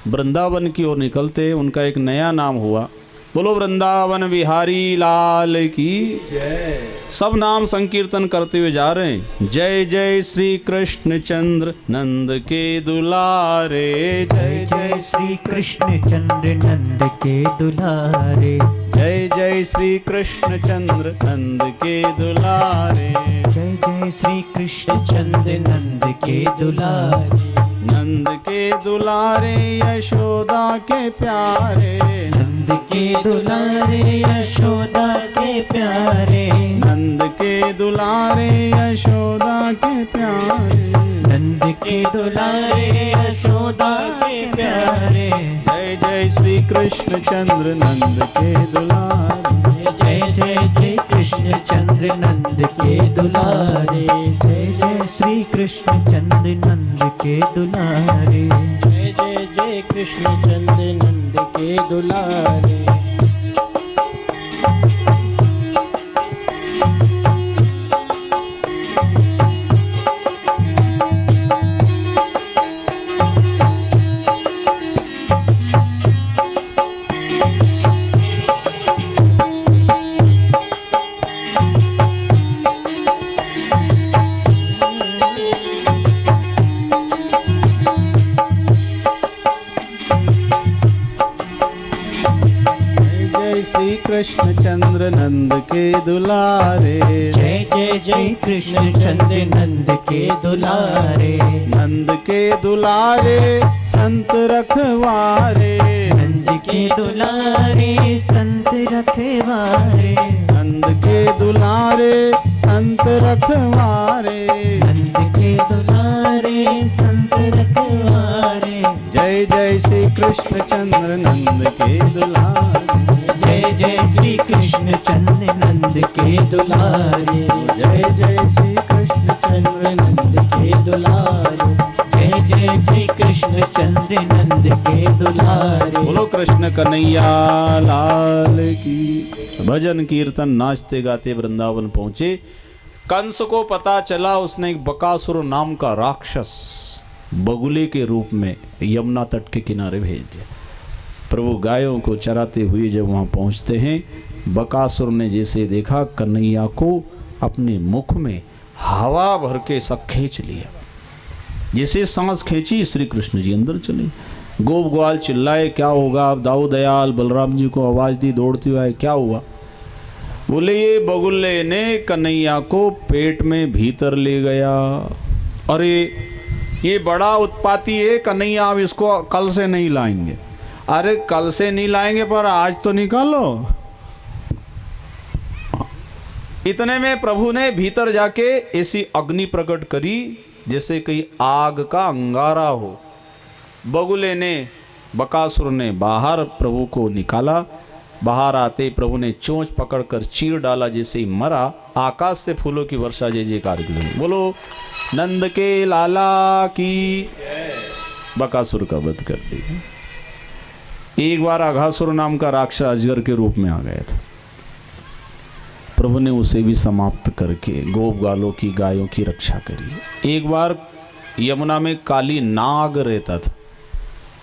वृंदावन की ओर निकलते हैं। उनका एक नया नाम हुआ, बोलो वृंदावन बिहारी लाल की जय। सब नाम संकीर्तन करते हुए जा रहे हैं। जय जय श्री कृष्ण चंद्र नंद के दुलारे, जय जय श्री कृष्ण चंद्र नंद के दुलारे, जय जय श्री कृष्ण चंद्र नंद के दुलारे, जय जय श्री कृष्ण चंद्र नंद के दुलारे, नंद के दुलारे यशोदा के प्यारे, नंद के दुलारे यशोदा के प्यारे, नंद के दुलारे यशोदा के प्यारे, नंद के दुलारे यशोदा के प्यारे। जय जय श्री कृष्ण चंद्र नंद के दुलारे, जय जय श्री कृष्ण चंद्र नंद के दुलारे, जय जय श्री कृष्ण चंद्र नंद के दुलारे, जय जय जय कृष्ण चंद्र नंद के दुलारे। श्री कृष्ण चंद्र नंद के दुलारे, जय जय जय कृष्ण चंद्र नंद के दुलारे, नंद के दुलारे संत रखवारे, नंद के दुलारे संत रखवारे, नंद के दुलारे संत रखवारे, नंद के दुलारे संत रखवारे। जय जय श्री कृष्ण चंद्र नंद के दुलारे, जय जय श्री कृष्ण चंद्र नंद के दुलारे, जय जय श्री कृष्ण चंद्र नंद के दुलारे, जय जय श्री कृष्ण चंद्र नंद के दुलारे। बोलो कृष्ण कन्हैया लाल की। भजन कीर्तन नाचते गाते वृंदावन पहुंचे। कंस को पता चला, उसने एक बकासुर नाम का राक्षस बगुले के रूप में यमुना तट के किनारे भेज दिया। प्रभु गायों को चराते हुए जब वहाँ पहुँचते हैं, बकासुर ने जैसे देखा कन्हैया को अपने मुख में हवा भर के सब खींच लिया। जैसे सांस खींची श्री कृष्ण जी अंदर चले। गोप ग्वाल चिल्लाए, क्या होगा? अब दाऊ दयाल बलराम जी को आवाज़ दी, दौड़ते हुए आए, क्या हुआ? बोले ये बगुल्ले ने कन्हैया को पेट में भीतर ले गया। अरे ये बड़ा उत्पाती है कन्हैया, अब इसको कल से नहीं लाएंगे। अरे कल से नहीं लाएंगे पर आज तो निकालो। इतने में प्रभु ने भीतर जाके ऐसी अग्नि प्रकट करी जैसे कहीं आग का अंगारा हो। बगुले ने, बकासुर ने बाहर प्रभु को निकाला। बाहर आते प्रभु ने चोंच पकड़कर चीर डाला, जैसे ही मरा आकाश से फूलों की वर्षा जय जयकार की ध्वनि। बोलो नंद के लाला की। बकासुर का वध कर दिया। एक बार अघासुर नाम का राक्षस अजगर के रूप में आ गया था। प्रभु ने उसे भी समाप्त करके गोप गालों की, गायों की रक्षा करी। एक बार यमुना में काली नाग रहता था,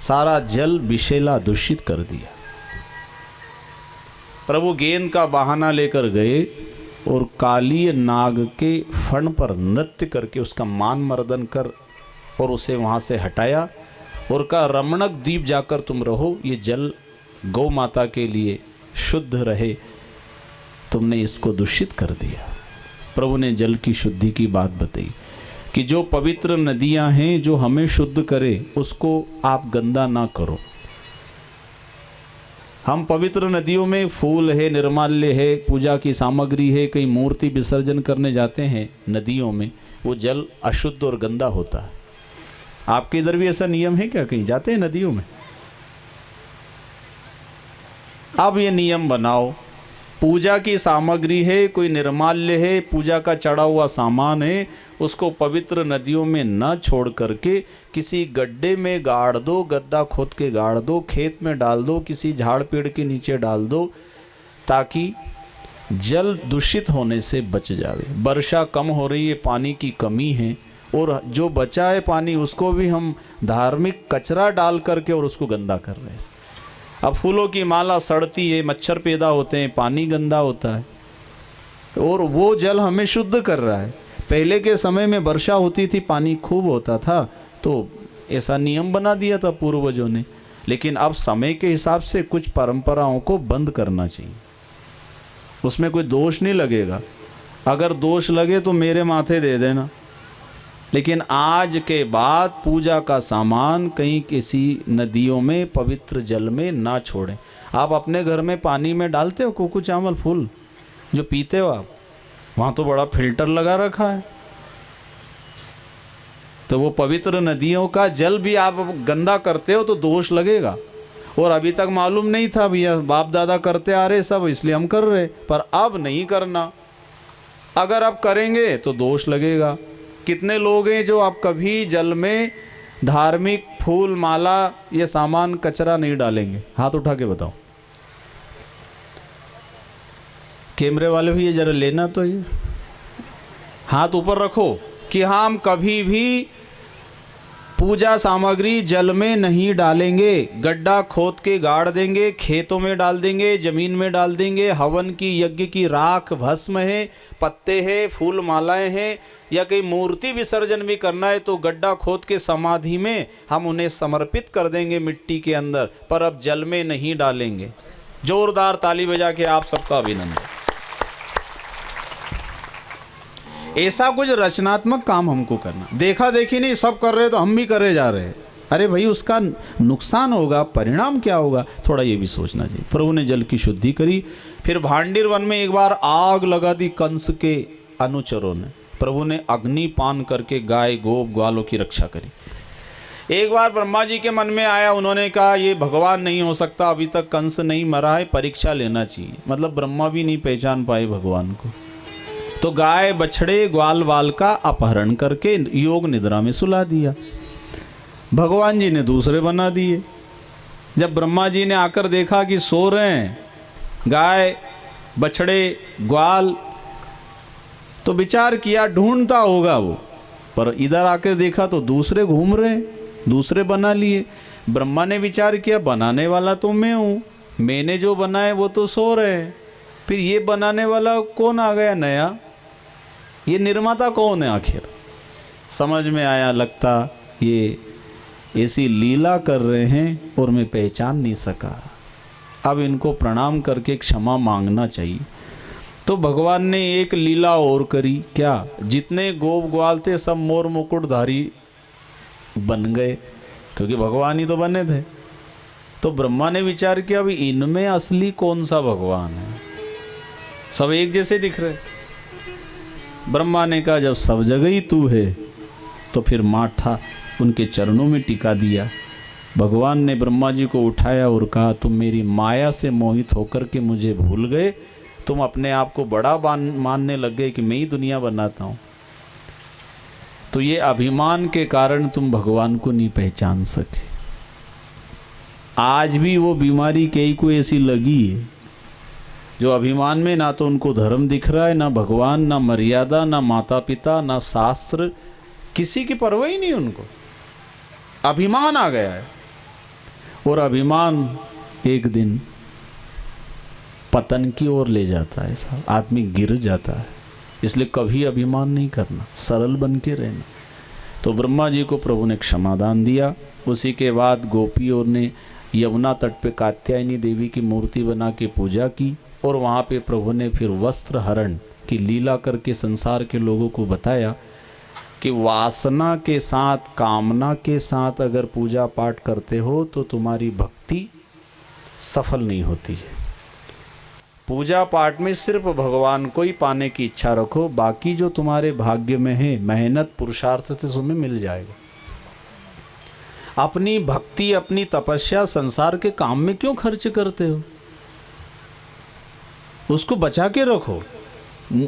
सारा जल विषैला दूषित कर दिया। प्रभु गेंद का बहाना लेकर गए और काली नाग के फण पर नृत्य करके उसका मान मर्दन कर और उसे वहाँ से हटाया और कहा रमणक द्वीप जाकर तुम रहो, ये जल गौ माता के लिए शुद्ध रहे, तुमने इसको दूषित कर दिया। प्रभु ने जल की शुद्धि की बात बताई कि जो पवित्र नदियां हैं जो हमें शुद्ध करे उसको आप गंदा ना करो। हम पवित्र नदियों में फूल है, निर्माल्य है, पूजा की सामग्री है, कहीं मूर्ति विसर्जन करने जाते हैं नदियों में, वो जल अशुद्ध और गंदा होता है। आपके इधर भी ऐसा नियम है क्या? कहीं जाते हैं नदियों में? अब ये नियम बनाओ, पूजा की सामग्री है, कोई निर्माल्य है, पूजा का चढ़ा हुआ सामान है, उसको पवित्र नदियों में न छोड़ करके किसी गड्ढे में गाड़ दो, गड्ढा खोद के गाड़ दो, खेत में डाल दो, किसी झाड़ पेड़ के नीचे डाल दो, ताकि जल दूषित होने से बच जावे। वर्षा कम हो रही है, पानी की कमी है, और जो बचा है पानी उसको भी हम धार्मिक कचरा डाल करके और उसको गंदा कर रहे हैं। अब फूलों की माला सड़ती है, मच्छर पैदा होते हैं, पानी गंदा होता है, और वो जल हमें शुद्ध कर रहा है। पहले के समय में वर्षा होती थी, पानी खूब होता था, तो ऐसा नियम बना दिया था पूर्वजों ने। लेकिन अब समय के हिसाब से कुछ परंपराओं को बंद करना चाहिए, उसमें कोई दोष नहीं लगेगा। अगर दोष लगे तो मेरे माथे दे देना, लेकिन आज के बाद पूजा का सामान कहीं किसी नदियों में पवित्र जल में ना छोड़ें। आप अपने घर में पानी में डालते हो कोको चावल फूल जो पीते हो आप, वहाँ तो बड़ा फिल्टर लगा रखा है, तो वो पवित्र नदियों का जल भी आप गंदा करते हो तो दोष लगेगा। और अभी तक मालूम नहीं था भैया, बाप दादा करते आ रहे सब, इसलिए हम कर रहे, पर अब नहीं करना। अगर आप करेंगे तो दोष लगेगा। कितने लोग हैं जो आप कभी जल में धार्मिक फूल माला ये सामान कचरा नहीं डालेंगे? हाथ उठा के बताओ। कैमरे वाले भी ये जरा लेना, तो ये हाथ ऊपर रखो कि हम कभी भी पूजा सामग्री जल में नहीं डालेंगे। गड्ढा खोद के गाड़ देंगे, खेतों में डाल देंगे, जमीन में डाल देंगे। हवन की, यज्ञ की राख, भस्म है, पत्ते हैं, फूल मालाएं हैं, या कहीं मूर्ति विसर्जन भी करना है तो गड्ढा खोद के समाधि में हम उन्हें समर्पित कर देंगे मिट्टी के अंदर, पर अब जल में नहीं डालेंगे। जोरदार ताली बजा के आप सबका अभिनंदन। ऐसा कुछ रचनात्मक काम हमको करना, देखा देखी नहीं, सब कर रहे तो हम भी करे जा रहे हैं। अरे भाई, उसका नुकसान होगा, परिणाम क्या होगा, थोड़ा ये भी सोचना चाहिए। प्रभु ने जल की शुद्धि करी। फिर भांडीर वन में एक बार आग लगा दी कंस के अनुचरों ने। प्रभु ने अग्निपान करके गाय गोप ग्वालों की रक्षा करी। एक बार ब्रह्मा जी के मन में आया, उन्होंने कहा ये भगवान नहीं हो सकता, अभी तक कंस नहीं मरा है, परीक्षा लेना चाहिए। मतलब ब्रह्मा भी नहीं पहचान पाए भगवान को। तो गाय बछड़े ग्वाल वाल का अपहरण करके योग निद्रा में सुला दिया। भगवान जी ने दूसरे बना दिए। जब ब्रह्मा जी ने आकर देखा कि सो रहे हैं गाय बछड़े ग्वाल, तो विचार किया ढूंढता होगा वो, पर इधर आकर देखा तो दूसरे घूम रहे, दूसरे बना लिए। ब्रह्मा ने विचार किया बनाने वाला तो मैं हूँ, मैंने जो बनाए वो तो सो रहे हैं, फिर ये बनाने वाला कौन आ गया नया, ये निर्माता कौन है आखिर? समझ में आया, लगता ये ऐसी लीला कर रहे हैं और मैं पहचान नहीं सका, अब इनको प्रणाम करके क्षमा मांगना चाहिए। तो भगवान ने एक लीला और करी, क्या? जितने गोप ग्वाल थे सब मोर मुकुटधारी बन गए, क्योंकि भगवान ही तो बने थे। तो ब्रह्मा ने विचार किया, अभी इनमें असली कौन सा भगवान है? सब एक जैसे दिख रहे। ब्रह्मा ने कहा, जब सब जगह ही तू है तो फिर माथा उनके चरणों में टिका दिया। भगवान ने ब्रह्मा जी को उठाया और कहा, तुम मेरी माया से मोहित होकर के मुझे भूल गए, तुम अपने आप को बड़ा मानने लग गए कि मैं ही दुनिया बनाता हूँ। तो ये अभिमान के कारण तुम भगवान को नहीं पहचान सके। आज भी वो बीमारी कई को ऐसी लगी है, जो अभिमान में ना तो उनको धर्म दिख रहा है, ना भगवान, ना मर्यादा, ना माता पिता, ना शास्त्र, किसी की परवाह ही नहीं उनको। अभिमान आ गया है और अभिमान एक दिन पतन की ओर ले जाता है, साहब आदमी गिर जाता है। इसलिए कभी अभिमान नहीं करना, सरल बन के रहना। तो ब्रह्मा जी को प्रभु ने क्षमादान दिया। उसी के बाद गोपियों ने यमुना तट पे कात्यायनी देवी की मूर्ति बना के पूजा की और वहाँ पे प्रभु ने फिर वस्त्र हरण की लीला करके संसार के लोगों को बताया कि वासना के साथ, कामना के साथ अगर पूजा पाठ करते हो तो तुम्हारी भक्ति सफल नहीं होती है। पूजा पाठ में सिर्फ भगवान को ही पाने की इच्छा रखो, बाकी जो तुम्हारे भाग्य में है, मेहनत पुरुषार्थ से तुम्हें मिल जाएगा। अपनी भक्ति, अपनी तपस्या संसार के काम में क्यों खर्च करते हो? उसको बचा के रखो,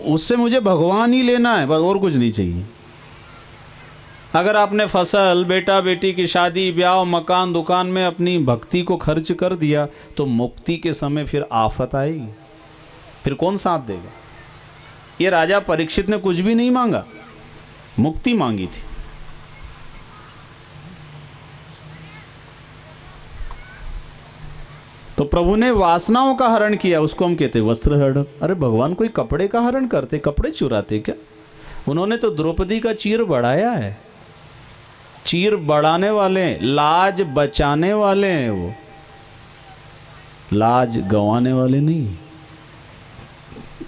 उससे मुझे भगवान ही लेना है, बस और कुछ नहीं चाहिए। अगर आपने फसल, बेटा बेटी की शादी, ब्याह, मकान, दुकान में अपनी भक्ति को खर्च कर दिया तो मुक्ति के समय फिर आफत आएगी, फिर कौन साथ देगा? ये राजा परीक्षित ने कुछ भी नहीं मांगा, मुक्ति मांगी थी। तो प्रभु ने वासनाओं का हरण किया, उसको हम कहते वस्त्र हरण। अरे भगवान कोई कपड़े का हरण करते, कपड़े चुराते क्या? उन्होंने तो द्रौपदी का चीर बढ़ाया है। चीर बढ़ाने वाले, लाज बचाने वाले हैं वो, लाज गंवाने वाले नहीं।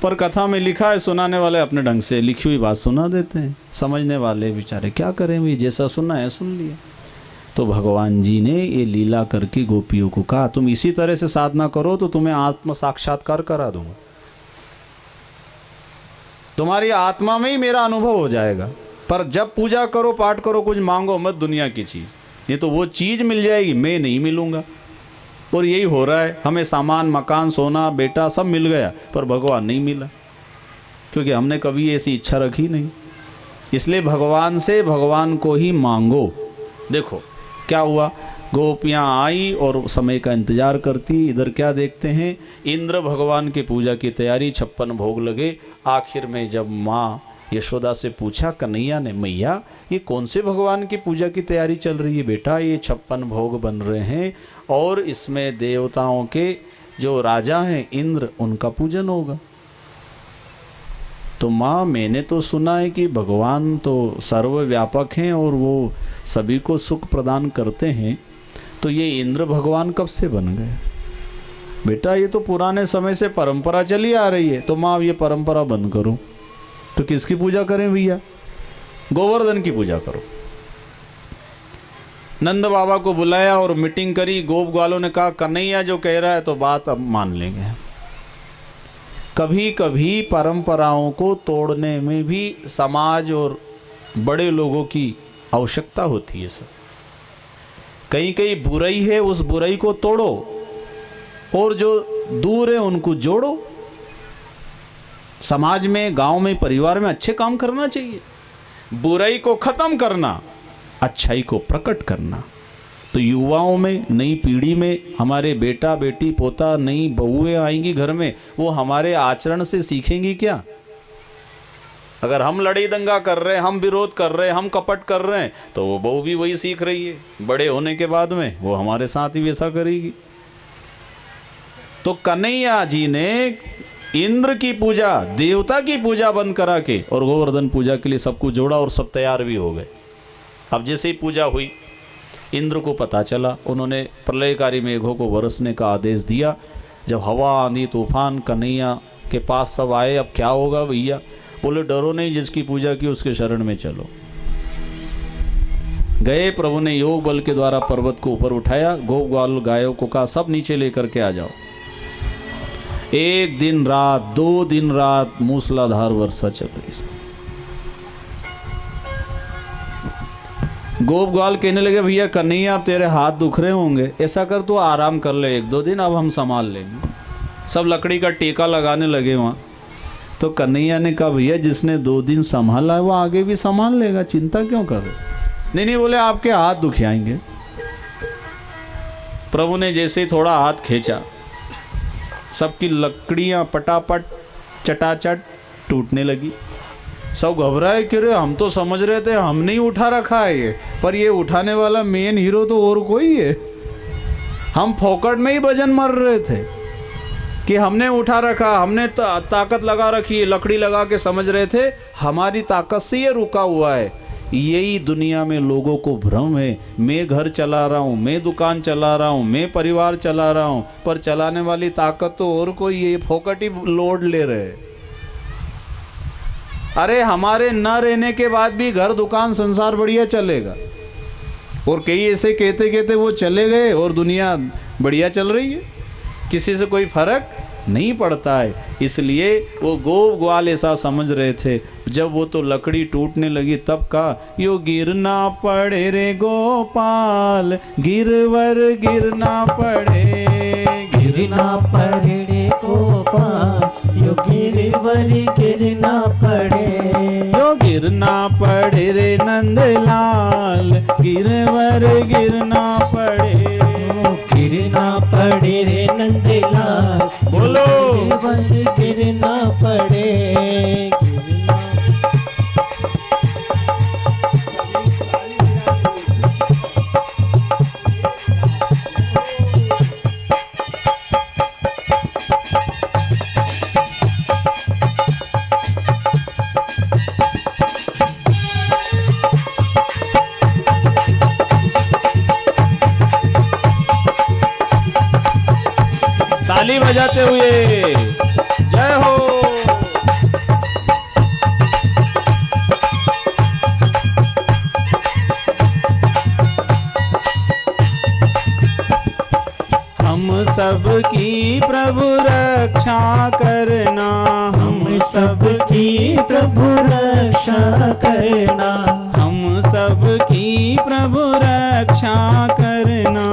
पर कथा में लिखा है, सुनाने वाले अपने ढंग से लिखी हुई बात सुना देते हैं, समझने वाले बेचारे क्या करें, ये जैसा सुना है सुन लिया। तो भगवान जी ने ये लीला करके गोपियों को कहा, तुम इसी तरह से साधना करो तो तुम्हें आत्म साक्षात्कार करा दूंगा, तुम्हारी आत्मा में ही मेरा अनुभव हो जाएगा। पर जब पूजा करो, पाठ करो, कुछ मांगो मत दुनिया की चीज़, नहीं तो वो चीज़ मिल जाएगी, मैं नहीं मिलूँगा। और यही हो रहा है, हमें सामान, मकान, सोना, बेटा सब मिल गया पर भगवान नहीं मिला, क्योंकि हमने कभी ऐसी इच्छा रखी नहीं। इसलिए भगवान से भगवान को ही मांगो। देखो क्या हुआ, गोपियाँ आई और समय का इंतजार करती। इधर क्या देखते हैं, इंद्र भगवान की पूजा की तैयारी, 56 भोग लगे। आखिर में जब माँ यशोदा से पूछा कन्हैया ने, मैया ये कौन से भगवान की पूजा की तैयारी चल रही है? बेटा ये 56 भोग बन रहे हैं और इसमें देवताओं के जो राजा हैं इंद्र, उनका पूजन होगा। तो माँ मैंने तो सुना है कि भगवान तो सर्वव्यापक हैं और वो सभी को सुख प्रदान करते हैं, तो ये इंद्र भगवान कब से बन गए? बेटा ये तो पुराने समय से परंपरा चली आ रही है। तो माँ ये परंपरा बंद करो। तो किसकी पूजा करें भैया? गोवर्धन की पूजा करो। नंद बाबा को बुलाया और मीटिंग करी। गोप ग्वालों ने कहा कन्हैया जो कह रहा है तो बात अब मान लेंगे। कभी कभी परंपराओं को तोड़ने में भी समाज और बड़े लोगों की आवश्यकता होती है। सब कहीं कहीं बुराई है, उस बुराई को तोड़ो और जो दूर है उनको जोड़ो। समाज में, गांव में, परिवार में अच्छे काम करना चाहिए। बुराई को खत्म करना, अच्छाई को प्रकट करना। तो युवाओं में, नई पीढ़ी में हमारे बेटा बेटी, पोता, नई बहुएं आएंगी घर में, वो हमारे आचरण से सीखेंगी क्या? अगर हम लड़ाई दंगा कर रहे हैं, हम विरोध कर रहे हैं, हम कपट कर रहे हैं, तो वो बहू भी वही सीख रही है। बड़े होने के बाद में वो हमारे साथ ही वैसा करेगी। तो कन्हैया जी ने इंद्र की पूजा, देवता की पूजा बंद करा के और गोवर्धन पूजा के लिए सबको जोड़ा और सब तैयार भी हो गए। अब जैसे ही पूजा हुई, इंद्र को पता चला, उन्होंने प्रलयकारी मेघों को बरसने का आदेश दिया। जब हवा आंधी तूफान कन्हैया के पास सब आए, अब क्या होगा भैया? बोले डरो नहीं, जिसकी पूजा की उसके शरण में चलो। गए, प्रभु ने योग बल के द्वारा पर्वत को ऊपर उठाया, गोप ग्वाल गायों को कहा सब नीचे लेकर के आ जाओ। 1 दिन रात 2 दिन रात मूसलाधार वर्षा चल रही। गोप ग्वाल कहने लगे भैया कन्हैया अब तेरे हाथ दुख रहे होंगे, ऐसा कर तू आराम कर ले 1-2 दिन, अब हम संभाल लेंगे। सब लकड़ी का टेका लगाने लगे वहाँ। तो कन्हैया ने कहा भैया जिसने 2 दिन संभाला है वो आगे भी संभाल लेगा, चिंता क्यों कर रहे? नहीं, बोले आपके हाथ दुखियाएंगे। प्रभु ने जैसे ही थोड़ा हाथ खींचा, सबकी लकड़ियाँ पटापट चटाचट टूटने लगी। सब घबराए कि रे हम तो समझ रहे थे हमने ही उठा रखा है ये, पर ये उठाने वाला मेन हीरो तो और कोई है। हम फोकट में ही वजन मर रहे थे कि हमने उठा रखा, हमने ताकत लगा रखी है, लकड़ी लगा के समझ रहे थे हमारी ताकत से ये रुका हुआ है। यही दुनिया में लोगों को भ्रम है, मैं घर चला रहा हूँ, मैं दुकान चला रहा हूँ, मैं परिवार चला रहा हूँ, पर चलाने वाली ताकत तो और कोई है, फोकट ही लोड ले रहे। अरे हमारे न रहने के बाद भी घर दुकान संसार बढ़िया चलेगा, और कई ऐसे कहते कहते वो चले गए और दुनिया बढ़िया चल रही है, किसी से कोई फर्क नहीं पड़ता है। इसलिए वो गोप ग्वाल ऐसा समझ रहे थे। जब वो तो लकड़ी टूटने लगी तब कहा यो गिरना पड़े रे गोपाल, गिरवर गिरना पड़े, गिरना पड़े रे गोपाल, यो गिरवर गिरना पड़े, यो गिरना पड़े रे नंदलाल, गिरवर गिरना पड़े, गिरना पड़े रे नंदलाल, बोलो गिरवर गिरना पड़े। ताली बजाते हुए जय हो। हम सबकी प्रभु रक्षा करना, हम सबकी प्रभु रक्षा करना, हम सबकी प्रभु रक्षा करना,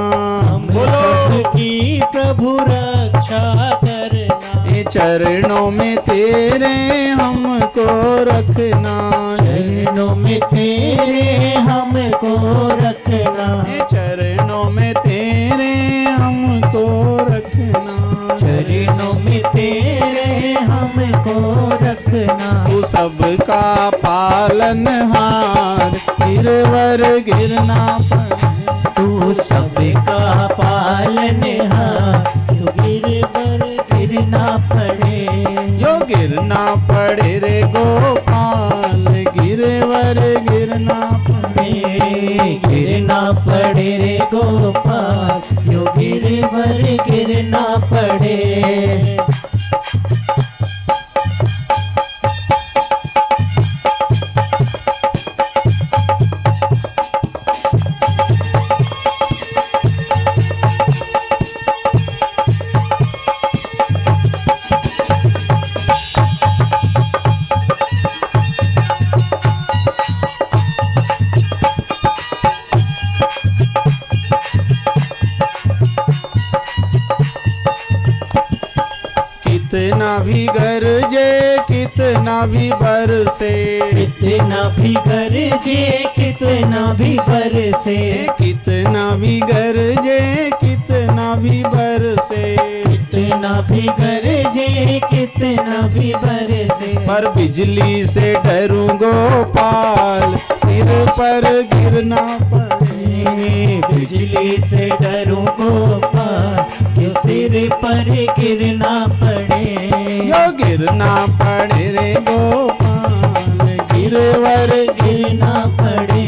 हम सबकी प्रभु रक्षा करना। ये चरणों में तेरे हमको रखना, चरणों में तेरे हमको रखना, ये चरणों में तेरे हमको रखना, चरणों में तेरे हमको रखना। तू सबका पालनहार, गिरवर गिरना पड़े, तू सबका पालनहार, तू गिरवर गिरना पड़े, यो गिरना पड़े रे गोपाल, गिरवर गिरना पड़े, गिरना पड़े रे गोपाल, यो गिरवर गिरना पड़े। कितना भी गरजे कितना भी बरसे, कितना भी गरजे कितना भी बरसे, कितना भी गरजे कितना भी बरसे, कितना भी गरजे कितना भी बरसे, पर बिजली से डरूं गोपाल, सिर पर गिरना पड़े, बिजली से डरूं गोपाल, कि सिर पर गिरना पड़े, यो गिरना पड़े रे गोपाल, गिरवर गिरना पड़े,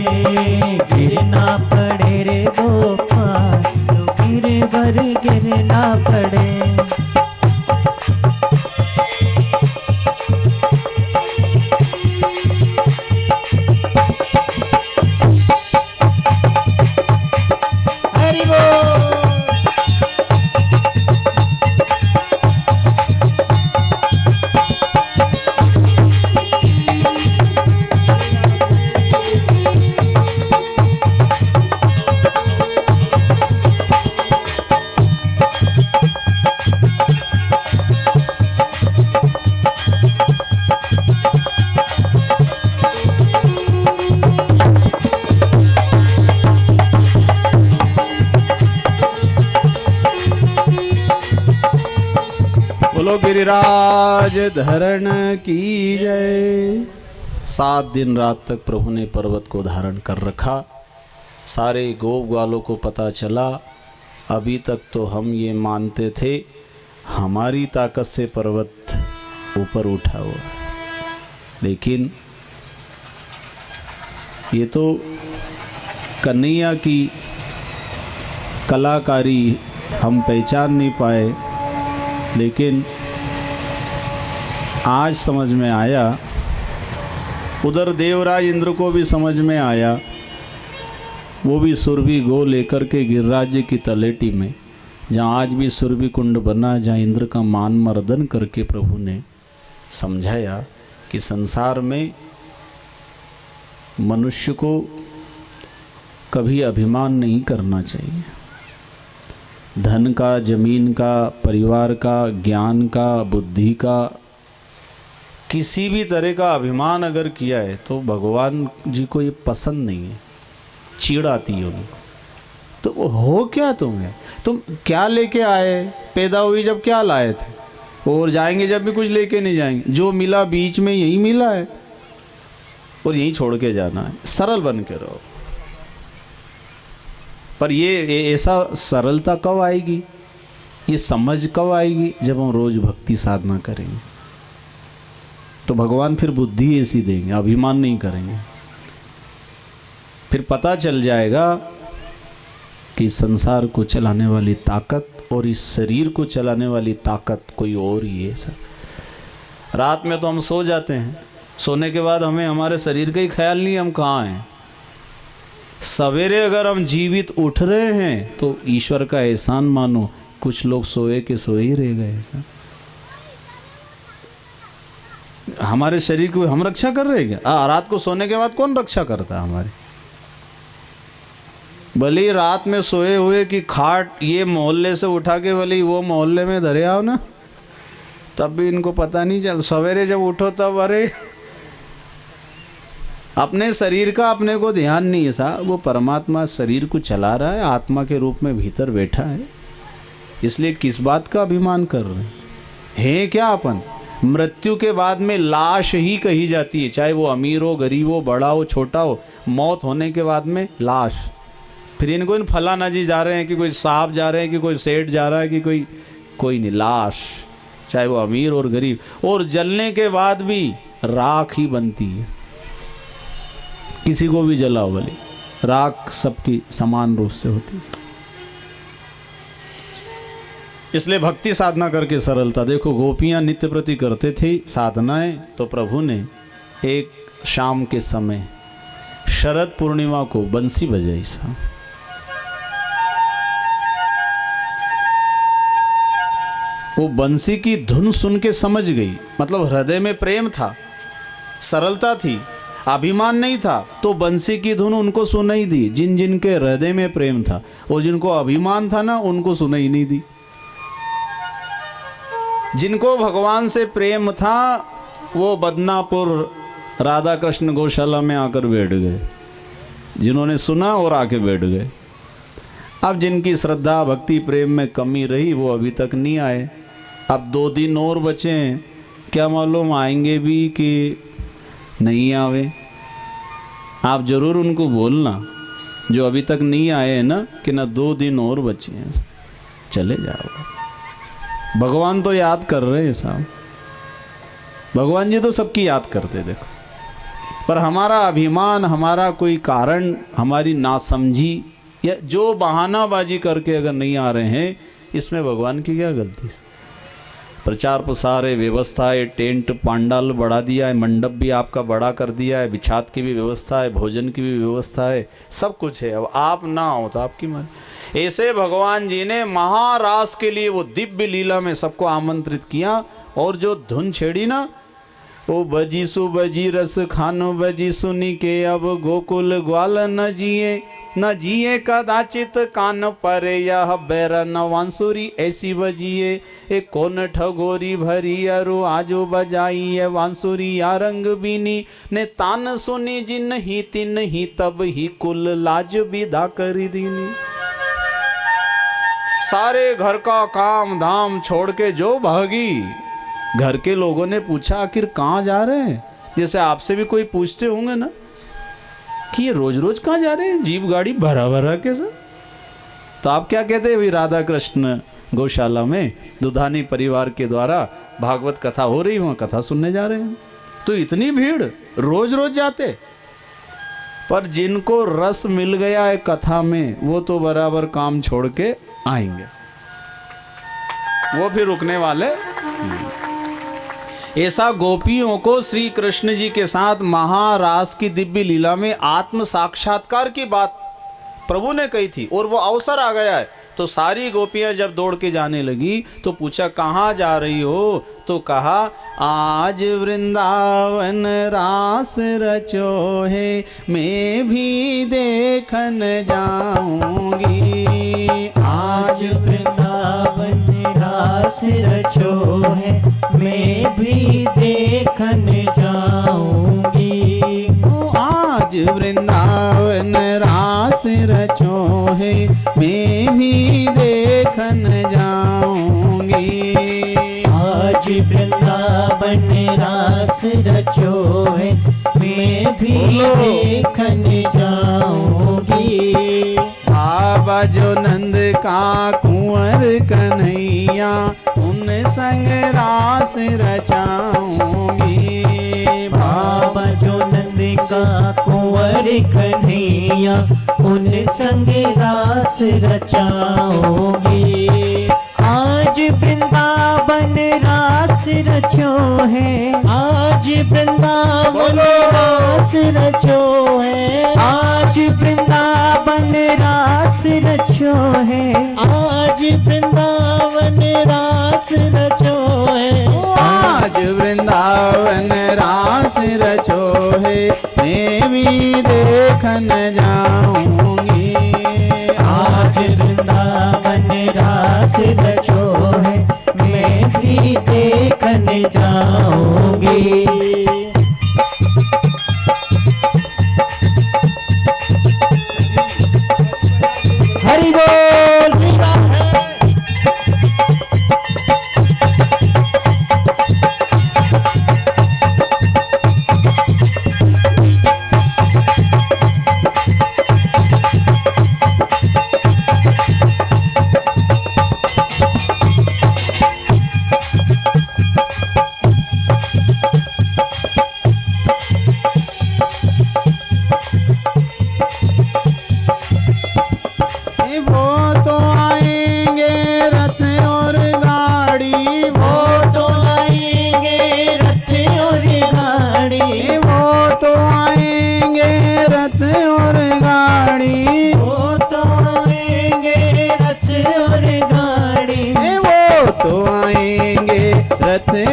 बोलो गिरिराज धरण की जय। 7 दिन रात तक प्रभु ने पर्वत को धारण कर रखा। सारे गोप ग्वालों को पता चला, अभी तक तो हम ये मानते थे हमारी ताकत से पर्वत ऊपर उठा हुआ, लेकिन ये तो कन्हैया की कलाकारी हम पहचान नहीं पाए। लेकिन आज समझ में आया, उधर देवराज इंद्र को भी समझ में आया। वो भी सुरभि गो लेकर के गिरिराज की तलेटी में, जहाँ आज भी सुरभि कुंड बना, जहाँ इंद्र का मान मर्दन करके प्रभु ने समझाया कि संसार में मनुष्य को कभी अभिमान नहीं करना चाहिए। धन का, जमीन का, परिवार का, ज्ञान का, बुद्धि का, किसी भी तरह का अभिमान अगर किया है तो भगवान जी को ये पसंद नहीं है, चिढ़ आती है उनको। तो वो हो क्या तुम्हें, तुम क्या लेके आए, पैदा हुई जब क्या लाए थे, और जाएंगे जब भी कुछ लेके नहीं जाएंगे। जो मिला बीच में यही मिला है और यही छोड़ के जाना है। सरल बन के रहो। पर ये ऐसा सरलता कब आएगी, ये समझ कब आएगी, जब हम रोज भक्ति साधना करेंगे। तो भगवान फिर बुद्धि ऐसी देंगे, अभिमान नहीं करेंगे। फिर पता चल जाएगा कि संसार को चलाने वाली ताकत और इस शरीर को चलाने वाली ताकत कोई और ही है। सर रात में तो हम सो जाते हैं, सोने के बाद हमें हमारे शरीर का ही ख्याल नहीं, हम कहाँ हैं। सवेरे अगर हम जीवित उठ रहे हैं तो ईश्वर का एहसान मानो। कुछ लोग सोए के सोए ही रह गए। ऐसा हमारे शरीर को हम रक्षा कर रहे हैं क्या? रात को सोने के बाद कौन रक्षा करता है हमारी? भले ही रात में सोए हुए कि खाट ये मोहल्ले से उठा के भले ही वो मोहल्ले में धरे आओ ना, तब भी इनको पता नहीं चल। सवेरे जब उठो तब अरे अपने शरीर का अपने को ध्यान नहीं है। साहब वो परमात्मा शरीर को चला रहा है, आत्मा के रूप में भीतर बैठा है। इसलिए किस बात का अभिमान कर रहे हैं क्या अपन? मृत्यु के बाद में लाश ही कही जाती है, चाहे वो अमीर हो, गरीब हो, बड़ा हो, छोटा हो। मौत होने के बाद में लाश। फिर इनको इन फलाना जी जा रहे हैं कि कोई साहब जा रहे हैं कि कोई सेठ जा रहा है कि कोई नहीं, लाश, चाहे वो अमीर और गरीब। और जलने के बाद भी राख ही बनती है। किसी को भी जलाओ भले, राख सबकी समान रूप से होती है। इसलिए भक्ति साधना करके सरलता। देखो गोपियां नित्य प्रति करते थे साधनाएं, तो प्रभु ने एक शाम के समय शरद पूर्णिमा को बंसी बजाई। सा वो बंसी की धुन सुन के समझ गई, मतलब हृदय में प्रेम था, सरलता थी, अभिमान नहीं था। तो बंसी की धुन उनको सुनाई दी जिन जिन के हृदय में प्रेम था, और जिनको अभिमान था ना उनको सुनाई नहीं दी। जिनको भगवान से प्रेम था वो बदनापुर राधा कृष्ण गौशाला में आकर बैठ गए, जिन्होंने सुना और आके बैठ गए। अब जिनकी श्रद्धा भक्ति प्रेम में कमी रही वो अभी तक नहीं आए। अब 2 दिन और बचे हैं, क्या मालूम आएंगे भी कि नहीं आवे। आप जरूर उनको बोलना जो अभी तक नहीं आए हैं ना, कि ना 2 दिन और बचे हैं, चले जाओ। भगवान तो याद कर रहे हैं साहब, भगवान जी तो सबकी याद करते देखो। पर हमारा अभिमान, हमारा कोई कारण, हमारी नासमझी या जो बहानाबाजी करके अगर नहीं आ रहे हैं, इसमें भगवान की क्या गलती? प्रचार प्रसार है, व्यवस्था है, टेंट पांडाल बढ़ा दिया है, मंडप भी आपका बड़ा कर दिया है, बिछात की भी व्यवस्था है, भोजन की भी व्यवस्था है, सब कुछ है। अब आप ना हो तो आपकी मर्जी। ऐसे भगवान जी ने महारास के लिए वो दिव्य लीला में सबको आमंत्रित किया, और जो धुन छेड़ी ना, ओ बजी सु बजी रस खानो बजी सुनी के अब गोकुल ग्वाल न जिए कदाचित कान पर यह बैरन वांसुरी ऐसी बजिए। ए कौन ठगोरी भरी अरु आजो बजाई ये वांसुरी या रंग बीनी ने तान सुनी जिन ही तिन ही तब ही कुल लाज विदा करी दीनी। सारे घर का काम धाम छोड़ के जो भागी। घर के लोगों ने पूछा आखिर कहाँ जा रहे हैं, जैसे आपसे भी कोई पूछते होंगे ना कि ये रोज रोज कहाँ जा रहे हैं, जीप गाड़ी भरा भरा के सर। तो आप क्या कहते हैं, भाई राधा कृष्ण गौशाला में दुधानी परिवार के द्वारा भागवत कथा हो रही, वहाँ कथा सुनने जा रहे हैं। तो इतनी भीड़, रोज रोज जाते। पर जिनको रस मिल गया है कथा में, वो तो बराबर काम छोड़ के आएंगे, वो फिर रुकने वाले नहीं। ऐसा गोपियों को श्री कृष्ण जी के साथ महारास की दिव्य लीला में आत्म साक्षात्कार की बात प्रभु ने कही थी, और वो अवसर आ गया है। तो सारी गोपियां जब दौड़ के जाने लगी तो पूछा कहाँ जा रही हो, तो कहा आज वृंदावन रास रचो है, मैं भी देखन जाऊंगी। आज वृंदावन रास रचो है, मैं भी देखन जाऊंगी। आज वृंदावन रास रचो है, मैं भी देखन जाऊंगी। आज वृंदावन रास रचो है, मैं भी देखन जाऊंगी। बाबा जो नंद का कुंवर कन्हैया, उन संग रास रचाऊंगी। बाबा जो नंद का कुंवर कन्हैया, उन संग रास रचाओगे। आज वृंदावन रास रचो है, आज वृंदावन रास रचो है, आज वृंदावन रास रचो है, आज वृंदावन रास रचो है। आज वृंदावन रास रचो है, मैं भी देखन जाऊंगी। आज वृंदावन रास रचो है, मैं भी देखन जाऊंगी। हरि बोल श्री राम है।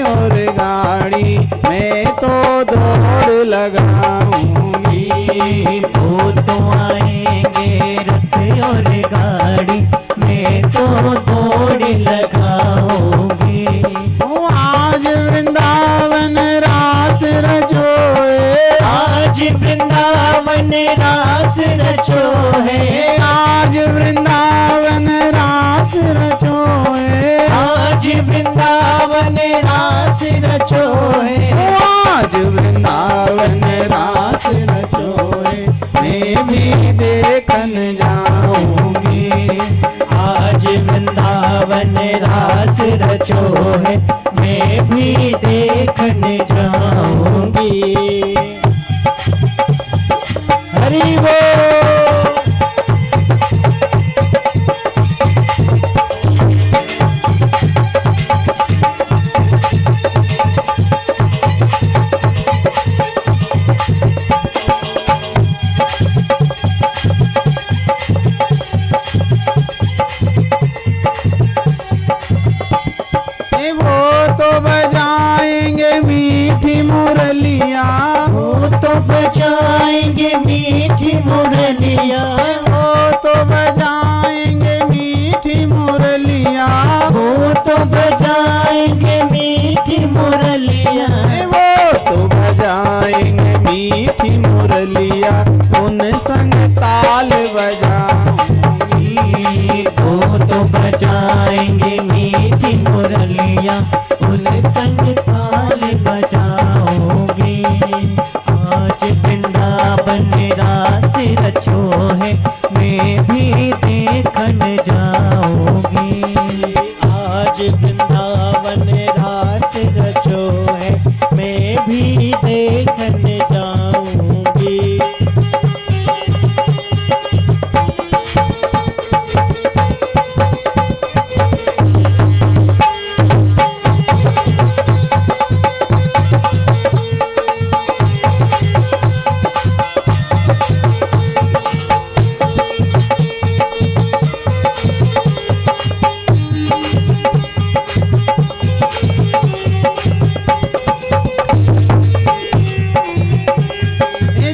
और गाड़ी, मैं तो दौड़ लगाऊंगी। वो तो आएंगे रथ और गाड़ी, मैं तो दौड़ लगाऊंगी। आज वृंदावन रास रचोए, आज वृंदावन रास रचो है, आज वृंदावन रास रचोए, आज वृंदावन रास रचो है, आज वृंदावन रास रचोए, मैं भी देखन जाऊंगी। आज वृंदावन रास रचो है, मैं भी देखन जाऊंगी। हरि बोल। बजाएंगे मीठी मुरलिया, वो तो बजाएंगे मीठी मुरलिया, वो तो बजाएंगे मीठी मुरलिया, वो तो बजाएंगे मीठी मुरलिया, उन संग ताल बजाऊंगी। वो तो बजा रास रचो है, मैं भी देखन जाऊंगी। आज वृंदावन रास रचो है, मैं भी देखन जाऊंगी।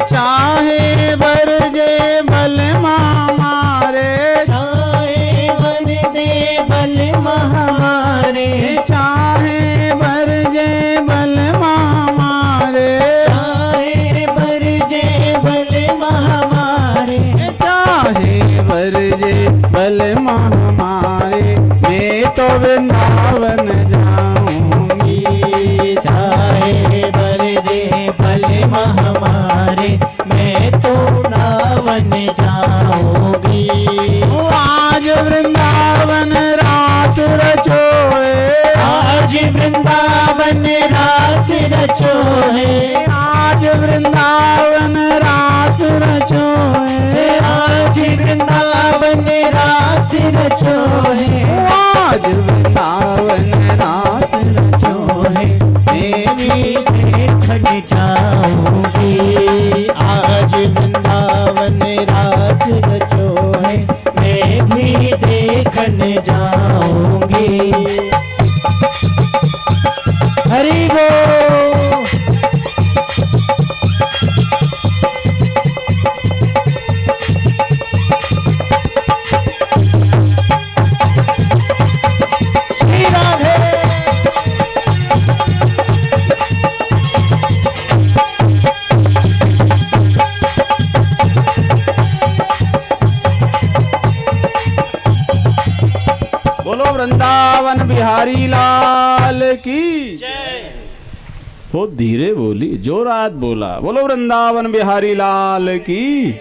चाहे बरजे बल महामारे, चाहे बर दे बल महामारे, चाहे बरजे बल महामारे, चाहे बर जे बल महामारे, चाहे बरजे बल महामारे, मैं तो वृंदावन जाऊंगी। चाहे बर जे बल महामारे, मैं तो वृंदावन जाऊंगी। आज वृंदावन रास रचोए, आज वृंदावन रास रचो है, आज वृंदावन रास रचोए, आज वृंदावन रास रचो है, आज वृंदावन रास रचो है, मैं भी देखन जाऊंगी। आज वृंदावन रास रचो है, मैं भी देखन जाऊंगी। हरि बोल। श्री राधे। बोलो वृंदावन बिहारी लाल की बहुत धीरे बोली, जोरात बोला, बोलो वृंदावन बिहारी लाल की।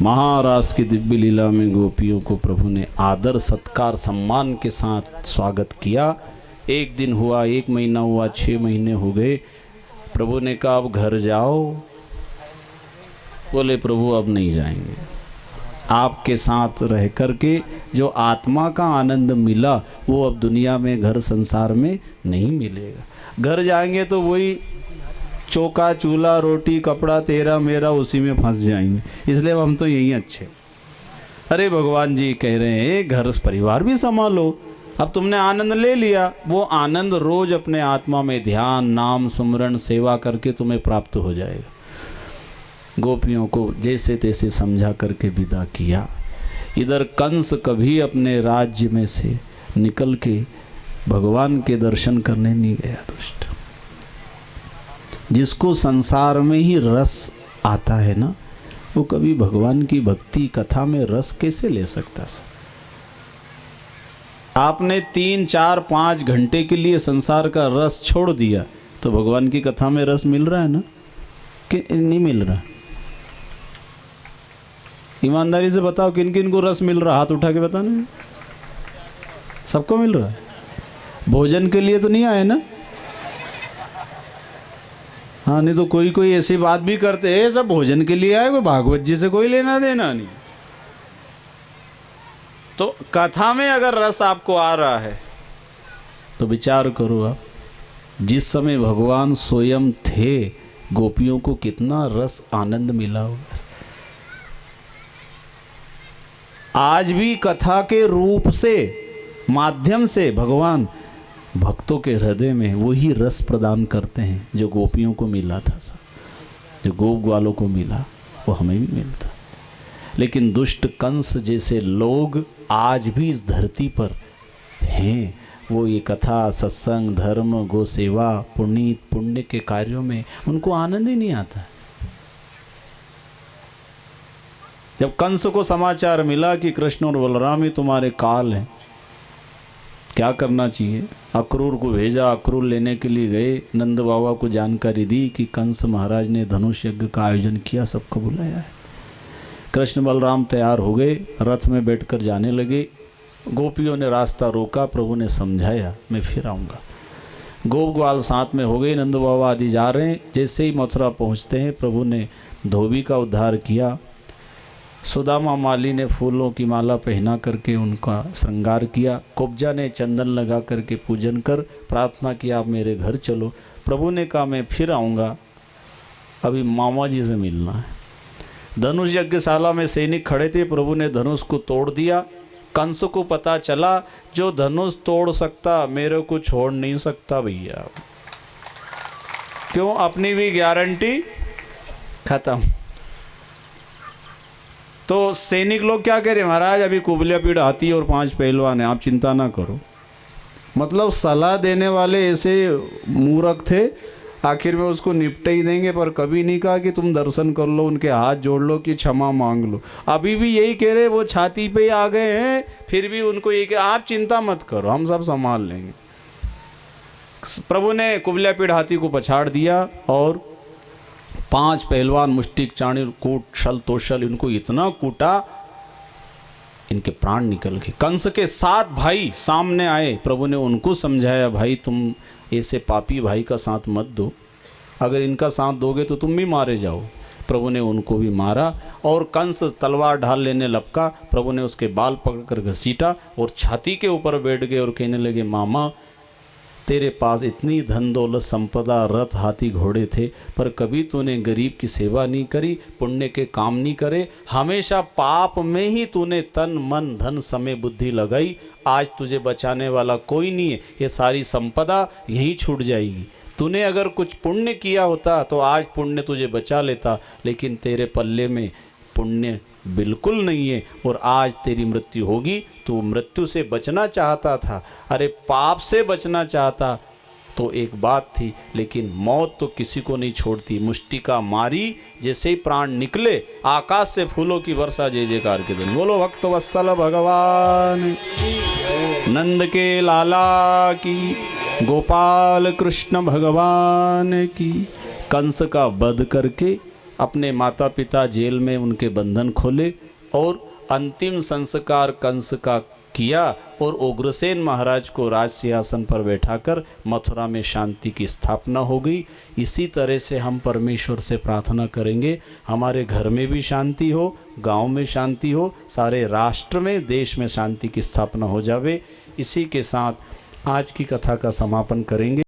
महाराज की दिव्य लीला में गोपियों को प्रभु ने आदर सत्कार सम्मान के साथ स्वागत किया। एक दिन हुआ, एक महीना हुआ, 6 महीने हो गए। प्रभु ने कहा अब घर जाओ। बोले प्रभु अब नहीं जाएंगे, आपके साथ रह करके जो आत्मा का आनंद मिला वो अब दुनिया में घर संसार में नहीं मिलेगा। घर जाएंगे तो वही चौका चूल्हा रोटी कपड़ा तेरा मेरा उसी में फंस जाएंगे, इसलिए हम तो यही अच्छे। अरे भगवान जी कह रहे हैं घर परिवार भी संभालो। अब तुमने आनंद ले लिया, वो आनंद रोज अपने आत्मा में ध्यान नाम सुमरण सेवा करके तुम्हें प्राप्त हो जाएगा। गोपियों को जैसे तैसे समझा करके विदा किया। इधर कंस कभी अपने राज्य में से निकल के भगवान के दर्शन करने नहीं गया। दुष्ट जिसको संसार में ही रस आता है ना, वो कभी भगवान की भक्ति कथा में रस कैसे ले सकता है? आपने 3, 4, 5 घंटे के लिए संसार का रस छोड़ दिया तो भगवान की कथा में रस मिल रहा है ना कि नहीं मिल रहा? ईमानदारी से बताओ किन किन को रस मिल रहा, हाथ उठा के बताना। सबको मिल रहा है। भोजन के लिए तो नहीं आए ना? हाँ, नहीं तो कोई कोई ऐसी बात भी करते हैं सब भोजन के लिए आए, कोई भागवत जी से कोई लेना देना नहीं। तो कथा में अगर रस आपको आ रहा है तो विचार करो आप, जिस समय भगवान स्वयं थे गोपियों को कितना रस आनंद मिला होगा। आज भी कथा के रूप से माध्यम से भगवान भक्तों के हृदय में वही रस प्रदान करते हैं जो गोपियों को मिला था। जो गोप ग्वालों को मिला वो हमें भी मिलता। लेकिन दुष्ट कंस जैसे लोग आज भी इस धरती पर हैं, वो ये कथा सत्संग धर्म गो सेवा पुनीत पुण्य के कार्यों में उनको आनंद ही नहीं आता। जब कंस को समाचार मिला कि कृष्ण और बलराम ही तुम्हारे काल हैं, क्या करना चाहिए। अक्रूर को भेजा, अक्रूर लेने के लिए गए, नंद बाबा को जानकारी दी कि कंस महाराज ने धनुष यज्ञ का आयोजन किया, सबको बुलाया है। कृष्ण बलराम तैयार हो गए, रथ में बैठकर जाने लगे। गोपियों ने रास्ता रोका, प्रभु ने समझाया मैं फिर आऊँगा। गोप ग्वाल साथ में हो गए, नंद बाबा आदि जा रहे हैं। जैसे ही मथुरा पहुँचते हैं, प्रभु ने धोबी का उद्धार किया। सुदामा माली ने फूलों की माला पहना करके उनका श्रृंगार किया। कुब्जा ने चंदन लगा करके पूजन कर प्रार्थना किया आप मेरे घर चलो। प्रभु ने कहा मैं फिर आऊँगा, अभी मामा जी से मिलना है। धनुष यज्ञशाला में सैनिक खड़े थे, प्रभु ने धनुष को तोड़ दिया। कंस को पता चला जो धनुष तोड़ सकता मेरे को छोड़ नहीं सकता भैया। क्यों? अपनी भी गारंटी खत्म। तो सैनिक लोग क्या कह रहे, महाराज अभी कुबलिया पीड़ हाथी और 5 पहलवान हैं, आप चिंता ना करो। मतलब सलाह देने वाले ऐसे मूर्ख थे, आखिर में उसको निपटे ही देंगे, पर कभी नहीं कहा कि तुम दर्शन कर लो, उनके हाथ जोड़ लो कि क्षमा मांग लो। अभी भी यही कह रहे, वो छाती पे आ गए हैं, फिर भी उनको ये कह आप चिंता मत करो, हम सब संभाल लेंगे। प्रभु ने कुबलिया पीड़ हाथी को पछाड़ दिया और 5 पहलवान मुष्टिक चाणी कूट छल तोशल इनको इतना कूटा इनके प्राण निकल गए। कंस के 7 भाई सामने आए, प्रभु ने उनको समझाया भाई तुम ऐसे पापी भाई का साथ मत दो, अगर इनका साथ दोगे तो तुम भी मारे जाओ। प्रभु ने उनको भी मारा और कंस तलवार ढाल लेने लपका। प्रभु ने उसके बाल पकड़कर घसीटा और छाती के ऊपर बैठ गए और कहने लगे मामा तेरे पास इतनी धन दौलत संपदा रथ हाथी घोड़े थे, पर कभी तूने गरीब की सेवा नहीं करी, पुण्य के काम नहीं करे, हमेशा पाप में ही तूने तन मन धन समय बुद्धि लगाई। आज तुझे बचाने वाला कोई नहीं है, ये सारी संपदा यहीं छूट जाएगी। तूने अगर कुछ पुण्य किया होता तो आज पुण्य तुझे बचा लेता, लेकिन तेरे पल्ले में पुण्य बिल्कुल नहीं है और आज तेरी मृत्यु होगी। तू मृत्यु से बचना चाहता था, अरे पाप से बचना चाहता तो एक बात थी, लेकिन मौत तो किसी को नहीं छोड़ती। मुष्टिका मारी, जैसे ही प्राण निकले आकाश से फूलों की वर्षा जय जयकार के दिन। बोलो भक्त वत्सल भगवान नंद के लाला की, गोपाल कृष्ण भगवान की। कंस का वध करके अपने माता पिता जेल में उनके बंधन खोले और अंतिम संस्कार कंस का किया और उग्रसेन महाराज को राज सिंहासन पर बैठाकर मथुरा में शांति की स्थापना हो गई। इसी तरह से हम परमेश्वर से प्रार्थना करेंगे हमारे घर में भी शांति हो, गांव में शांति हो, सारे राष्ट्र में देश में शांति की स्थापना हो जावे। इसी के साथ आज की कथा का समापन करेंगे।